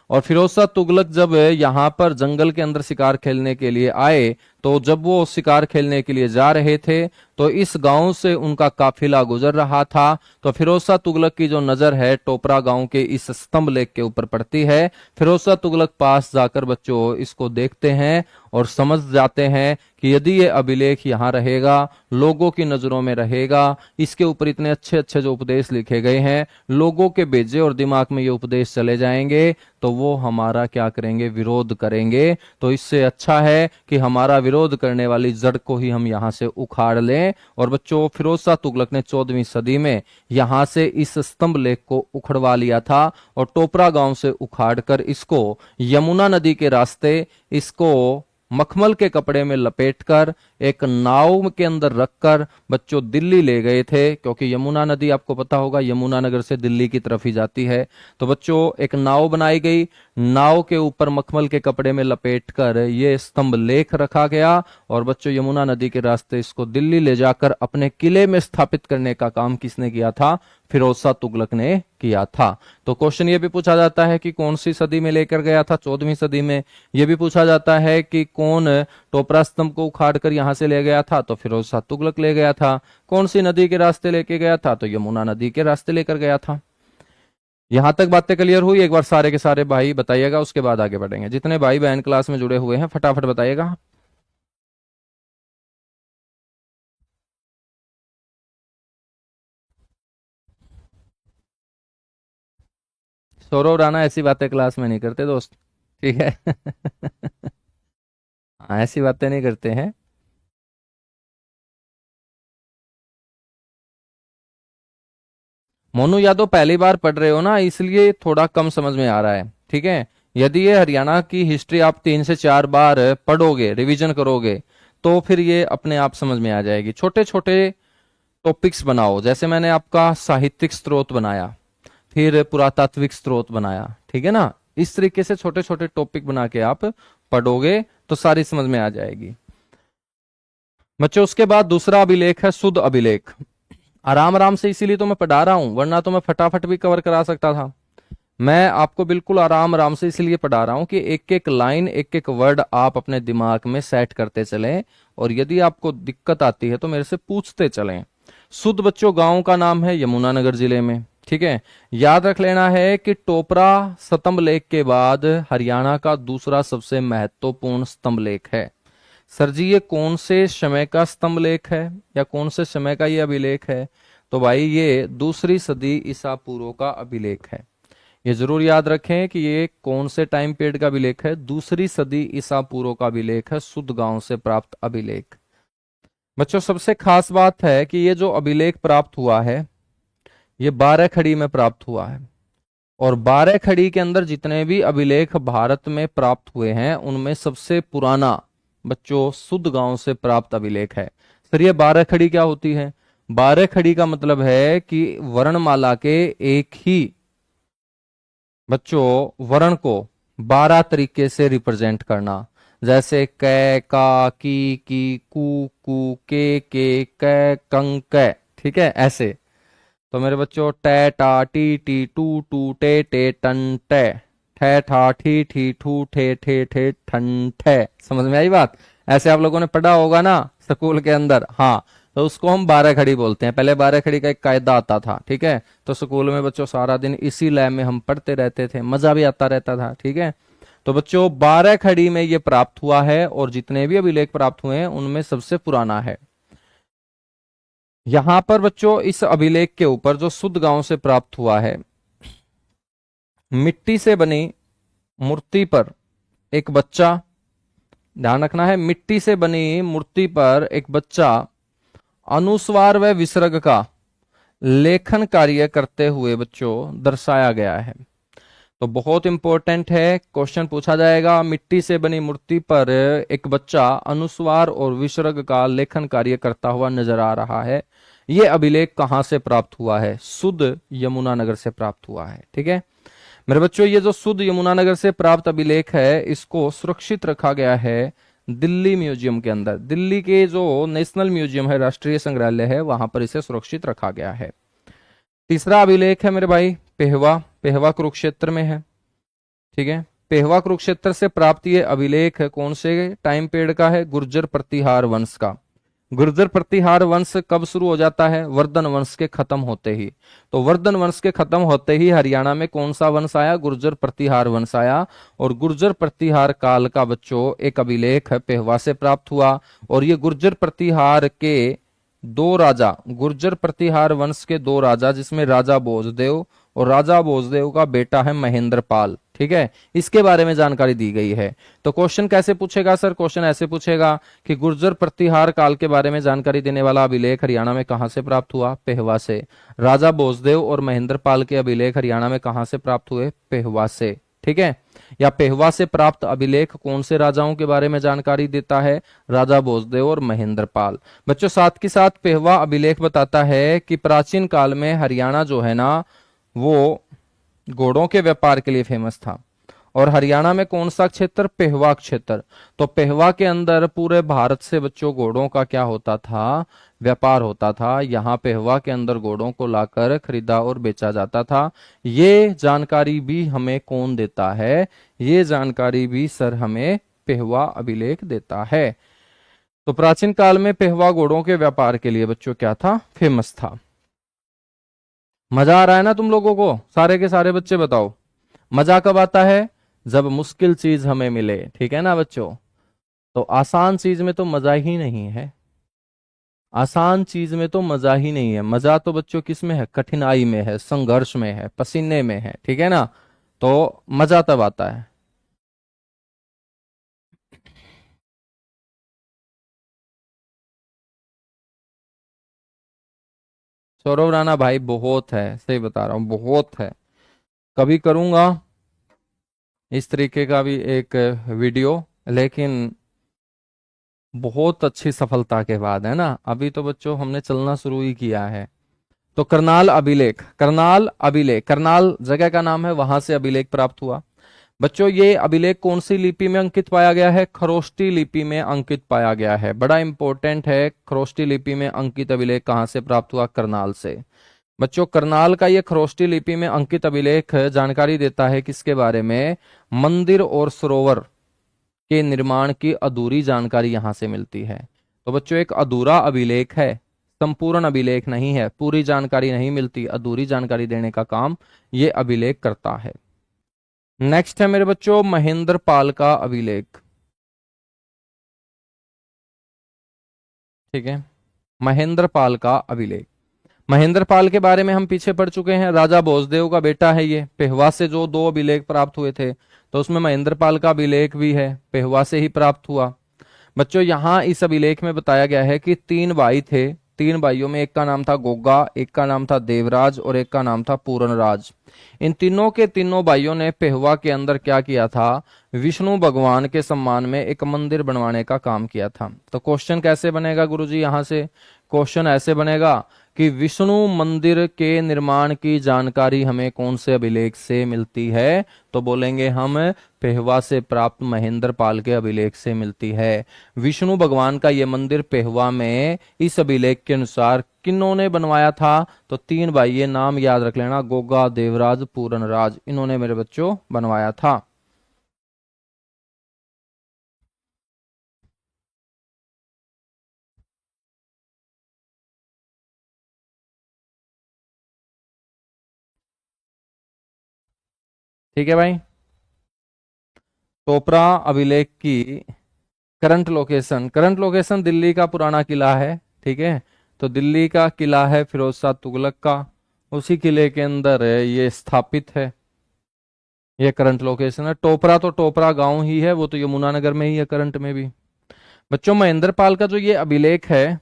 और फिरोज शाह तुगलक जब यहां पर जंगल के अंदर शिकार खेलने के लिए आए, तो जब वो शिकार खेलने के लिए जा रहे थे तो इस गांव से उनका काफिला गुजर रहा था। तो फिरोज शाह तुगलक की जो नजर है टोपरा गांव के इस स्तंभ लेख के ऊपर पड़ती है। फिरोज शाह तुगलक पास जाकर बच्चों इसको देखते हैं और समझ जाते हैं कि यदि ये अभिलेख यहाँ रहेगा, लोगों की नजरों में रहेगा, इसके ऊपर इतने अच्छे अच्छे जो उपदेश लिखे गए हैं, लोगों के भेजे और दिमाग में ये उपदेश चले जाएंगे, तो वो हमारा क्या करेंगे? विरोध करेंगे। तो इससे अच्छा है कि हमारा विरोध करने वाली जड़ को ही हम यहां से उखाड़ लें। और बच्चों फिरोज शाह तुगलक ने 14वीं सदी में यहां से इस स्तंभ लेख को उखड़वा लिया था और टोपरा गांव से उखाड़कर इसको यमुना नदी के रास्ते, इसको मखमल के कपड़े में लपेटकर एक नाव के अंदर रखकर बच्चों दिल्ली ले गए थे, क्योंकि यमुना नदी आपको पता होगा यमुनानगर से दिल्ली की तरफ ही जाती है। तो बच्चों एक नाव बनाई गई, नाव के ऊपर मखमल के कपड़े में लपेटकर ये स्तंभ लेख रखा गया, और बच्चों यमुना नदी के रास्ते इसको दिल्ली ले जाकर अपने किले में स्थापित करने का काम किसने किया था? फिरोज शाह तुगलक ने किया था। तो क्वेश्चन ये भी पूछा जाता है कि कौन सी सदी में लेकर गया था? 14वीं सदी में। यह भी पूछा जाता है कि कौन टोपरा स्तंभ को उखाड़कर यहां से ले गया था? तो फिरोज शाह तुगलक ले गया था। कौन सी नदी के रास्ते लेके गया था? तो यमुना नदी के रास्ते लेकर गया था। यहां तक बातें क्लियर हुई? एक बार सारे के सारे भाई बताइएगा, उसके बाद आगे बढ़ेंगे। जितने भाई बहन क्लास में जुड़े हुए हैं फटाफट बताइएगा। सौरभ राणा ऐसी बातें क्लास में नहीं करते दोस्त, ठीक है? हाँ, ऐसी बातें नहीं करते हैं। मोनू यादव पहली बार पढ़ रहे हो ना, इसलिए थोड़ा कम समझ में आ रहा है, ठीक है? यदि ये हरियाणा की हिस्ट्री आप 3 से 4 बार पढ़ोगे, रिवीजन करोगे, तो फिर ये अपने आप समझ में आ जाएगी। छोटे छोटे टॉपिक्स बनाओ, जैसे मैंने आपका साहित्यिक स्रोत बनाया, फिर पुरातात्विक स्रोत बनाया, ठीक है ना? इस तरीके से छोटे छोटे टॉपिक बना के आप पढ़ोगे तो सारी समझ में आ जाएगी। बच्चों उसके बाद दूसरा अभिलेख है शुद्ध अभिलेख। आराम आराम से इसीलिए तो मैं पढ़ा रहा हूं, वरना तो मैं फटाफट भी कवर करा सकता था। मैं आपको बिल्कुल आराम आराम से इसलिए पढ़ा रहा हूं कि एक एक लाइन, एक एक वर्ड आप अपने दिमाग में सेट करते चलें, और यदि आपको दिक्कत आती है तो मेरे से पूछते चलें। शुद्ध बच्चों गांव का नाम है यमुनानगर जिले में, ठीक है? याद रख लेना है कि टोपरा स्तंभ लेख के बाद हरियाणा का दूसरा सबसे महत्वपूर्ण स्तंभ लेख है। सर जी ये कौन से समय का स्तंभ लेख है या कौन से समय का ये अभिलेख है? तो भाई ये 2री सदी ईसा पूर्व का अभिलेख है। ये जरूर याद रखें कि ये कौन से टाइम पीरियड का अभिलेख है? 2री सदी ईसा पूर्व का अभिलेख है, शुद्ध गांव से प्राप्त अभिलेख। बच्चों सबसे खास बात है कि ये जो अभिलेख प्राप्त हुआ है ये 12 खड़ी में प्राप्त हुआ है, और 12 खड़ी के अंदर जितने भी अभिलेख भारत में प्राप्त हुए हैं उनमें सबसे पुराना बच्चों शुद्ध गांव से प्राप्त अभिलेख है। सर ये 12 खड़ी क्या होती है? 12 खड़ी का मतलब है कि वर्णमाला के एक ही बच्चों वर्ण को 12 तरीके से रिप्रेजेंट करना, जैसे कै का की कू कू के कै कंग कै, ठीक है? ऐसे। तो मेरे बच्चों टे टा टी टू टू टे टन टे, ठे ठा ठी ठू ठे ठे ठे ठन ठे। समझ में आई बात? ऐसे आप लोगों ने पढ़ा होगा ना, स्कूल के अंदर, हाँ, तो उसको हम 12 खड़ी बोलते हैं। पहले 12 खड़ी का एक कायदा आता था, ठीक है। तो स्कूल में बच्चों सारा दिन इसी लैब में हम पढ़ते रहते थे, मजा भी आता रहता था, ठीक है। तो बच्चों 12 खड़ी में ये प्राप्त हुआ है, और जितने भी अभिलेख प्राप्त हुए हैं उनमें सबसे पुराना है। यहां पर बच्चों इस अभिलेख के ऊपर जो शुद्ध गांव से प्राप्त हुआ है, मिट्टी से बनी मूर्ति पर एक बच्चा, ध्यान रखना है, मिट्टी से बनी मूर्ति पर एक बच्चा अनुस्वार व विसर्ग का लेखन कार्य करते हुए बच्चों दर्शाया गया है। तो बहुत इंपॉर्टेंट है, क्वेश्चन पूछा जाएगा, मिट्टी से बनी मूर्ति पर एक बच्चा अनुस्वार और विसर्ग का लेखन कार्य करता हुआ नजर आ रहा है। यह अभिलेख कहां से प्राप्त हुआ है? शुद्ध यमुनानगर से प्राप्त हुआ है, ठीक है मेरे बच्चों। ये जो शुद्ध यमुनानगर से प्राप्त अभिलेख है, इसको सुरक्षित रखा गया है दिल्ली म्यूजियम के अंदर। दिल्ली के जो नेशनल म्यूजियम है, राष्ट्रीय संग्रहालय है, वहां पर इसे सुरक्षित रखा गया है। तीसरा अभिलेख है मेरे भाई पेहवा। पेहवा कुरुक्षेत्र में है, ठीक है। पेहवा कुरुक्षेत्र से प्राप्त ये अभिलेख कौन से टाइम पीरियड का है? गुर्जर प्रतिहार वंश का। गुर्जर प्रतिहार वंश कब शुरू हो जाता है? वर्धन वंश के खत्म होते ही। तो वर्धन वंश के खत्म होते ही हरियाणा में कौन सा वंश आया? गुर्जर प्रतिहार वंश आया। और गुर्जर प्रतिहार काल का बच्चों एक अभिलेख पेहवा से प्राप्त हुआ। और ये गुर्जर प्रतिहार के दो राजा, गुर्जर प्रतिहार वंश के दो राजा, जिसमें राजा भोजदेव और राजा भोजदेव का बेटा है महेंद्रपाल, ठीक है, इसके बारे में जानकारी दी गई है। तो क्वेश्चन कैसे पूछेगा सर? क्वेश्चन ऐसे पूछेगा कि गुर्जर प्रतिहार काल के बारे में जानकारी देने वाला अभिलेख हरियाणा में कहां से प्राप्त हुआ? पेहवा से। राजा भोजदेव और महेंद्रपाल के अभिलेख हरियाणा में कहां से प्राप्त हुए? पेहवा से, ठीक है। या पेहवा से प्राप्त अभिलेख कौन से राजाओं के बारे में जानकारी देता है? राजा भोजदेव और महेंद्रपाल। बच्चों साथ के साथ पेहवा अभिलेख बताता है कि प्राचीन काल में हरियाणा जो है ना, वो घोड़ों के व्यापार के लिए फेमस था। और हरियाणा में कौन सा क्षेत्र? पेहवा क्षेत्र। तो पेहवा के अंदर पूरे भारत से बच्चों घोड़ों का क्या होता था? व्यापार होता था। यहाँ पेहवा के अंदर घोड़ों को लाकर खरीदा और बेचा जाता था। ये जानकारी भी हमें कौन देता है? ये जानकारी भी सर हमें पेहवा अभिलेख देता है। तो प्राचीन काल में पेहवा घोड़ों के व्यापार के लिए बच्चों क्या था? फेमस था। मजा आ रहा है ना तुम लोगों को? सारे के सारे बच्चे बताओ, मजा कब आता है? जब मुश्किल चीज हमें मिले, ठीक है ना बच्चों। तो आसान चीज में तो मजा ही नहीं है, आसान चीज में तो मजा ही नहीं है। मजा तो बच्चों किस में है? कठिनाई में है, संघर्ष में है, पसीने में है, ठीक है ना। तो मजा तब आता है। सौरभ राणा भाई बहुत है, सही बता रहा हूँ, बहुत है। कभी करूंगा इस तरीके का भी एक वीडियो, लेकिन बहुत अच्छी सफलता के बाद, है ना। अभी तो बच्चों हमने चलना शुरू ही किया है। तो करनाल अभिलेख, करनाल अभिलेख, करनाल जगह का नाम है, वहां से अभिलेख प्राप्त हुआ। बच्चों ये अभिलेख कौन सी लिपि में अंकित पाया गया है? खरोष्टी लिपि में अंकित पाया गया है। बड़ा इंपॉर्टेंट है, खरोष्टी लिपि में अंकित अभिलेख कहां से प्राप्त हुआ? करनाल से। बच्चों करनाल का ये खरोष्टी लिपि में अंकित अभिलेख जानकारी देता है किसके बारे में? मंदिर और सरोवर के निर्माण की अधूरी जानकारी यहां से मिलती है। तो बच्चों एक अधूरा अभिलेख है, संपूर्ण अभिलेख नहीं है, पूरी जानकारी नहीं मिलती, अधूरी जानकारी देने का काम ये अभिलेख करता है। नेक्स्ट है मेरे बच्चों महेंद्र पाल का अभिलेख, ठीक है। महेंद्र पाल का अभिलेख, महेंद्र पाल के बारे में हम पीछे पढ़ चुके हैं। राजा भोजदेव का बेटा है ये। पेहवा से जो दो अभिलेख प्राप्त हुए थे, तो उसमें महेंद्र पाल का अभिलेख भी है, पेहवा से ही प्राप्त हुआ। बच्चों यहां इस अभिलेख में बताया गया है कि तीन भाई थे। तीन भाइयों में एक का नाम था गोगा, एक का नाम था देवराज और एक का नाम था पूरनराज। इन तीनों के तीनों भाइयों ने पेहवा के अंदर क्या किया था? विष्णु भगवान के सम्मान में एक मंदिर बनवाने का काम किया था। तो क्वेश्चन कैसे बनेगा गुरुजी? यहां से क्वेश्चन ऐसे बनेगा कि विष्णु मंदिर के निर्माण की जानकारी हमें कौन से अभिलेख से मिलती है? तो बोलेंगे हम पेहवा से प्राप्त महेंद्र पाल के अभिलेख से मिलती है। विष्णु भगवान का ये मंदिर पेहवा में इस अभिलेख के अनुसार किन्होंने बनवाया था? तो तीन भाई, ये नाम याद रख लेना, गोगा, देवराज, पूरनराज, इन्होंने मेरे बच्चों बनवाया था। ठीक है भाई। टोपरा अभिलेख की करंट लोकेशन दिल्ली का पुराना किला है। ठीक है, तो दिल्ली का किला है फिरोज शाह तुगलक का, उसी किले के अंदर ये स्थापित है। ये करंट लोकेशन है। टोपरा तो टोपरा गांव ही है, वो तो यमुनानगर में ही है करंट में भी। बच्चों महेंद्रपाल का जो ये अभिलेख है,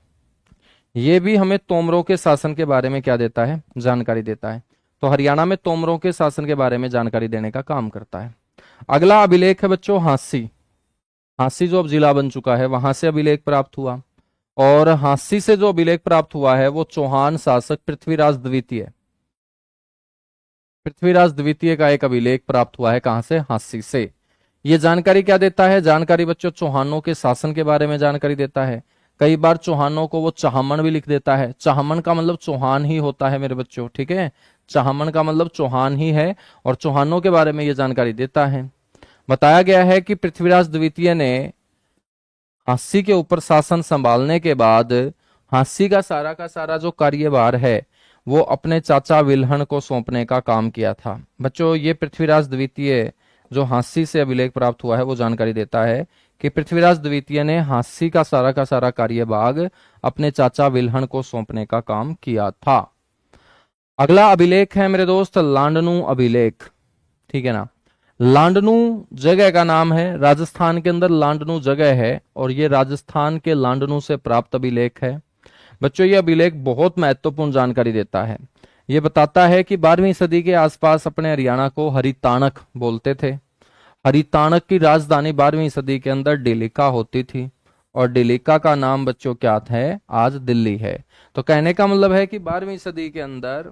ये भी हमें तोमरों के शासन के बारे में क्या देता है, जानकारी देता है। तो हरियाणा में तोमरों के शासन के बारे में जानकारी देने का काम करता है। अगला अभिलेख है बच्चों हांसी। हांसी जो अब जिला बन चुका है, वहां से अभिलेख प्राप्त हुआ। और हांसी से जो अभिलेख प्राप्त हुआ है वो चौहान शासक पृथ्वीराज द्वितीय का एक अभिलेख प्राप्त हुआ है। कहां से? हांसी से। ये जानकारी क्या देता है? जानकारी बच्चों चौहानों के शासन के बारे में जानकारी देता है। कई बार चौहानों को वो चाहमन भी लिख देता है। चाहमन का मतलब चौहान ही होता है मेरे बच्चों, ठीक है, चाहमन का मतलब चौहान ही है, और चौहानों के बारे में ये जानकारी देता है। बताया गया है कि पृथ्वीराज द्वितीय ने हांसी के ऊपर शासन संभालने के बाद हांसी का सारा जो कार्यभार है वो अपने चाचा विल्हण को सौंपने का काम किया था। बच्चों ये पृथ्वीराज द्वितीय जो हांसी से अभिलेख प्राप्त हुआ है वो जानकारी देता है कि पृथ्वीराज द्वितीय ने हांसी का सारा कार्यभाग अपने चाचा विल्हण को सौंपने का काम किया था। अगला अभिलेख है मेरे दोस्त लांडनू अभिलेख। ठीक है ना, लांडनू जगह का नाम है, राजस्थान के अंदर लांडनू जगह है, और ये राजस्थान के लांडनू से प्राप्त अभिलेख है। बच्चों ये अभिलेख बहुत महत्वपूर्ण जानकारी देता है। ये बताता है कि 12वीं सदी के आसपास अपने हरियाणा को हरिताणक बोलते थे। हरिताणक की राजधानी 12वीं सदी के अंदर डेलिका होती थी, और डेलिका का नाम बच्चों क्या है? आज दिल्ली है। तो कहने का मतलब है कि 12वीं सदी के अंदर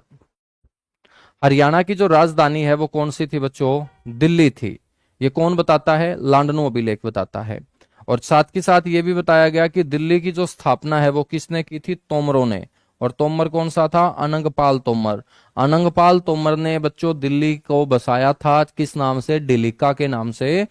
हरियाणा की जो राजधानी है वो कौन सी थी बच्चों? दिल्ली थी। ये कौन बताता है? लांडनू अभिलेख बताता है। और साथ के साथ ये भी बताया गया कि दिल्ली की जो स्थापना है वो किसने की थी? तोमरों ने। और तोमर कौन सा था? अनंगपाल तोमर। अनंगपाल तोमर ने बच्चों दिल्ली को बसाया था, किस नाम से? डेलिका के नाम से।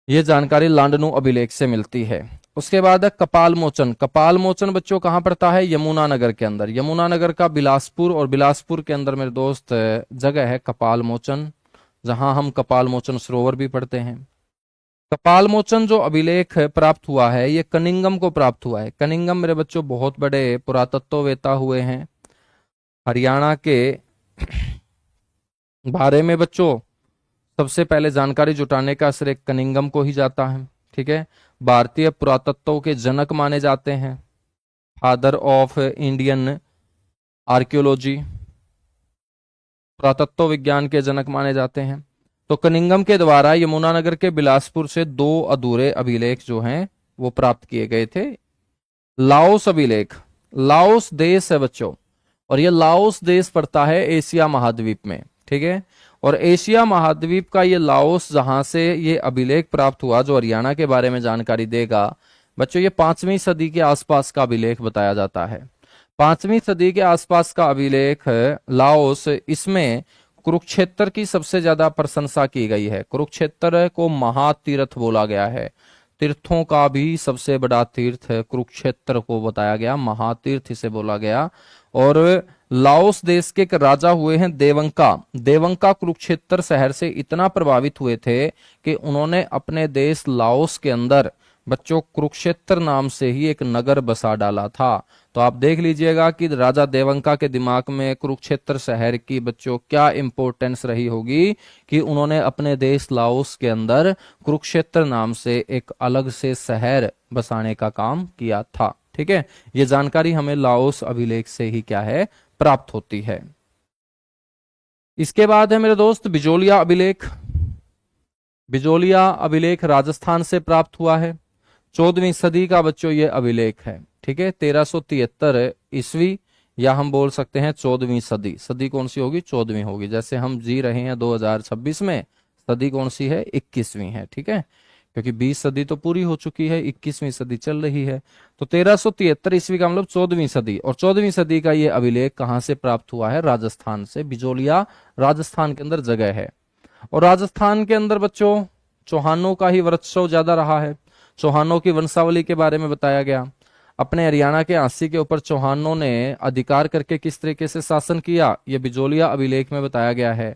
ये जानकारी लांडनू अभिलेख से मिलती है। उसके बाद है कपाल मोचन। कपाल मोचन बच्चों कहां पड़ता है? यमुनानगर के अंदर। यमुनानगर का बिलासपुर, और बिलासपुर के अंदर मेरे दोस्त जगह है कपाल मोचन, जहां हम कपाल मोचन सरोवर भी पढ़ते हैं। कपाल मोचन जो अभिलेख प्राप्त हुआ है ये कनिंगम को प्राप्त हुआ है। कनिंगम मेरे बच्चों बहुत बड़े पुरातत्ववेत्ता हुए हैं हरियाणा के बारे में। बच्चों सबसे पहले जानकारी जुटाने का श्रेय कनिंगम को ही जाता है। ठीक है, भारतीय पुरातत्व के जनक माने जाते हैं, फादर ऑफ इंडियन आर्कियोलॉजी, पुरातत्व विज्ञान के जनक माने जाते हैं। तो कनिंगम के द्वारा यमुनानगर के बिलासपुर से 2 अधूरे अभिलेख जो हैं वो प्राप्त किए गए थे। लाओस अभिलेख, लाओस देश है बच्चों, और ये लाओस देश पड़ता है एशिया महाद्वीप में। ठीक है, और एशिया महाद्वीप का ये लाओस जहां से ये अभिलेख प्राप्त हुआ जो हरियाणा के बारे में जानकारी देगा बच्चों, ये 5वीं सदी के आसपास का अभिलेख बताया जाता है। 5वीं सदी के आसपास का अभिलेख लाओस, इसमें कुरुक्षेत्र की सबसे ज्यादा प्रशंसा की गई है। कुरुक्षेत्र को महातीर्थ बोला गया है, तीर्थों का भी सबसे बड़ा तीर्थ कुरुक्षेत्र को बताया गया, महातीर्थ इसे बोला गया। और लाओस देश के एक राजा हुए हैं देवंका। देवंका कुरुक्षेत्र शहर से इतना प्रभावित हुए थे कि उन्होंने अपने देश लाओस के अंदर बच्चों कुरुक्षेत्र नाम से ही एक नगर बसा डाला था। तो आप देख लीजिएगा कि राजा देवंका के दिमाग में कुरुक्षेत्र शहर की बच्चों क्या इंपॉर्टेंस रही होगी कि उन्होंने अपने देश लाओस के अंदर कुरुक्षेत्र नाम से एक अलग से शहर बसाने का काम किया था। ठीक है, ये जानकारी हमें लाओस अभिलेख से ही क्या है? प्राप्त होती है। इसके बाद है मेरे दोस्त बिजोलिया अभिलेख। बिजोलिया अभिलेख राजस्थान से प्राप्त हुआ है। 14वीं सदी का बच्चों ये अभिलेख है। ठीक है, 1373 ईस्वी, या हम बोल सकते हैं 14वीं सदी। सदी कौन सी होगी? 14वीं होगी। जैसे हम जी रहे हैं 2026 में, सदी कौन सी है? 21वीं है। ठीक है, क्योंकि 20 सदी तो पूरी हो चुकी है, 21वीं सदी चल रही है। तो 1373 ईस्वी का मतलब 14वीं सदी, और 14वीं सदी का ये अभिलेख कहां से प्राप्त हुआ है? राजस्थान से। बिजोलिया राजस्थान के अंदर जगह है, और राजस्थान के अंदर बच्चों चौहानों का ही वर्चस्व ज्यादा रहा है। चौहानों की वंशावली के बारे में बताया गया। अपने हरियाणा के हांसी के ऊपर चौहानों ने अधिकार करके किस तरीके से शासन किया, यह बिजोलिया अभिलेख में बताया गया है।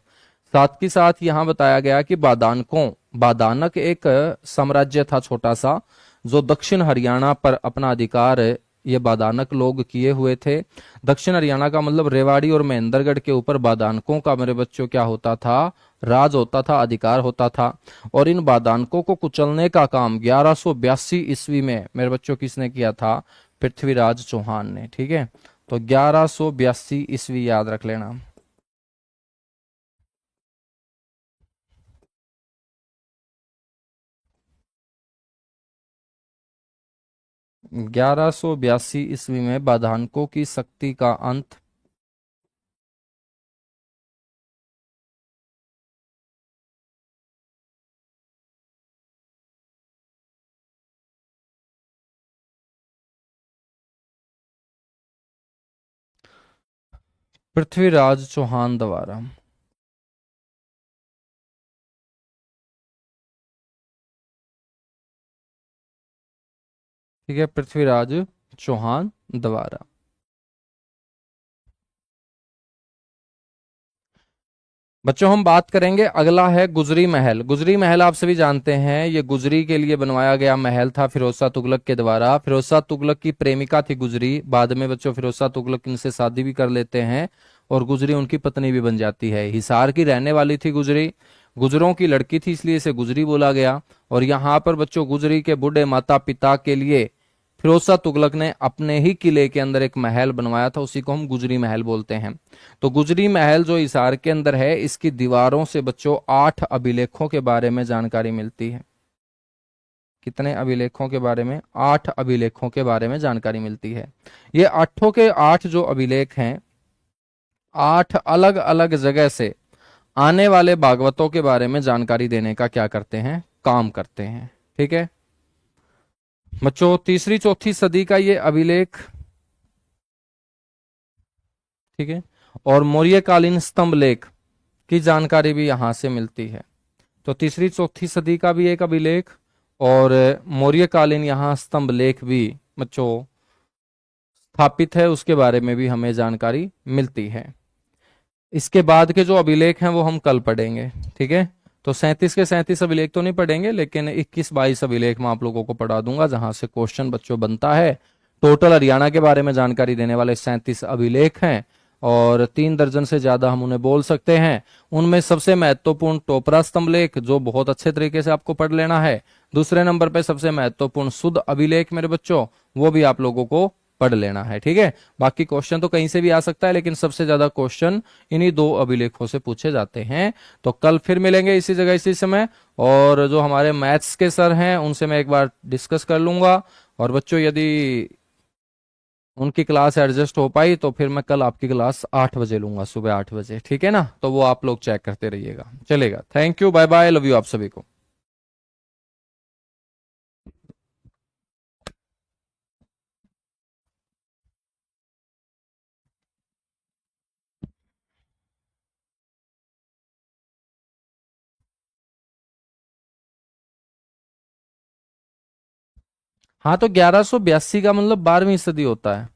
साथ ही साथ यहां बताया गया कि बादानक एक साम्राज्य था छोटा सा, जो दक्षिण हरियाणा पर अपना अधिकार ये बादानक लोग किए हुए थे। दक्षिण हरियाणा का मतलब रेवाड़ी और महेंद्रगढ़ के ऊपर बादानकों का मेरे बच्चों क्या होता था, राज होता था, अधिकार होता था। और इन बादानकों को कुचलने का काम 1182 ईस्वी में मेरे बच्चों किसने किया था, पृथ्वीराज चौहान ने। ठीक है, तो 1182 ईस्वी याद रख लेना। 1182 ईस्वी में बाधानकों की शक्ति का अंत। पृथ्वीराज चौहान द्वारा। ठीक है, पृथ्वीराज चौहान द्वारा। बच्चों हम बात करेंगे, अगला है गुजरी महल। गुजरी महल आप सभी जानते हैं, ये गुजरी के लिए बनवाया गया महल था फिरोज शाह तुगलक के द्वारा। फिरोज शाह तुगलक की प्रेमिका थी गुजरी, बाद में बच्चों फिरोज शाह तुगलक इनसे शादी भी कर लेते हैं और गुजरी उनकी पत्नी भी बन जाती है। हिसार की रहने वाली थी गुजरी, गुजरों की लड़की थी, इसलिए इसे गुजरी बोला गया। और यहाँ पर बच्चों गुजरी के बूढ़े माता पिता के लिए फिरोज शाह तुगलक ने अपने ही किले के अंदर एक महल बनवाया था, उसी को हम गुजरी महल बोलते हैं। तो गुजरी महल जो हिसार के अंदर है, इसकी दीवारों से बच्चों 8 अभिलेखों के बारे में जानकारी मिलती है। कितने अभिलेखों के बारे में, 8 अभिलेखों के बारे में जानकारी मिलती है। ये आठों के 8 जो अभिलेख हैं, 8 अलग अलग जगह से आने वाले भागवतों के बारे में जानकारी देने का क्या करते हैं, काम करते हैं। ठीक है बच्चों, तीसरी चौथी सदी का ये अभिलेख। ठीक है, और मौर्यकालीन स्तंभ लेख की जानकारी भी यहां से मिलती है। तो तीसरी चौथी सदी का भी एक अभिलेख और मौर्यकालीन यहाँ स्तंभ लेख भी बच्चों स्थापित है, उसके बारे में भी हमें जानकारी मिलती है। इसके बाद के जो अभिलेख हैं वो हम कल पढ़ेंगे। ठीक है, तो 37 के 37 अभिलेख तो नहीं पढ़ेंगे, लेकिन 21-22 अभिलेख मैं आप लोगों को पढ़ा दूंगा, जहां से क्वेश्चन बच्चों बनता है। टोटल हरियाणा के बारे में जानकारी देने वाले 37 अभिलेख हैं और 3 दर्जन से ज्यादा हम उन्हें बोल सकते हैं। उनमें सबसे महत्वपूर्ण टोपरा स्तंभ लेख, जो बहुत अच्छे तरीके से आपको पढ़ लेना है। दूसरे नंबर पे सबसे महत्वपूर्ण शुद्ध अभिलेख मेरे बच्चों, वो भी आप लोगों को पढ़ लेना है। ठीक है, बाकी क्वेश्चन तो कहीं से भी आ सकता है, लेकिन सबसे ज्यादा क्वेश्चन इन्हीं 2 अभिलेखों से पूछे जाते हैं। तो कल फिर मिलेंगे इसी जगह इसी समय, और जो हमारे मैथ्स के सर हैं उनसे मैं एक बार डिस्कस कर लूंगा। और बच्चों यदि उनकी क्लास एडजस्ट हो पाई तो फिर मैं कल आपकी क्लास 8 बजे लूंगा, सुबह 8 बजे। ठीक है ना, तो वो आप लोग चेक करते रहिएगा। चलेगा, thank you, bye bye, love you आप सभी को। हाँ, तो 1182 का मतलब 12वीं सदी होता है।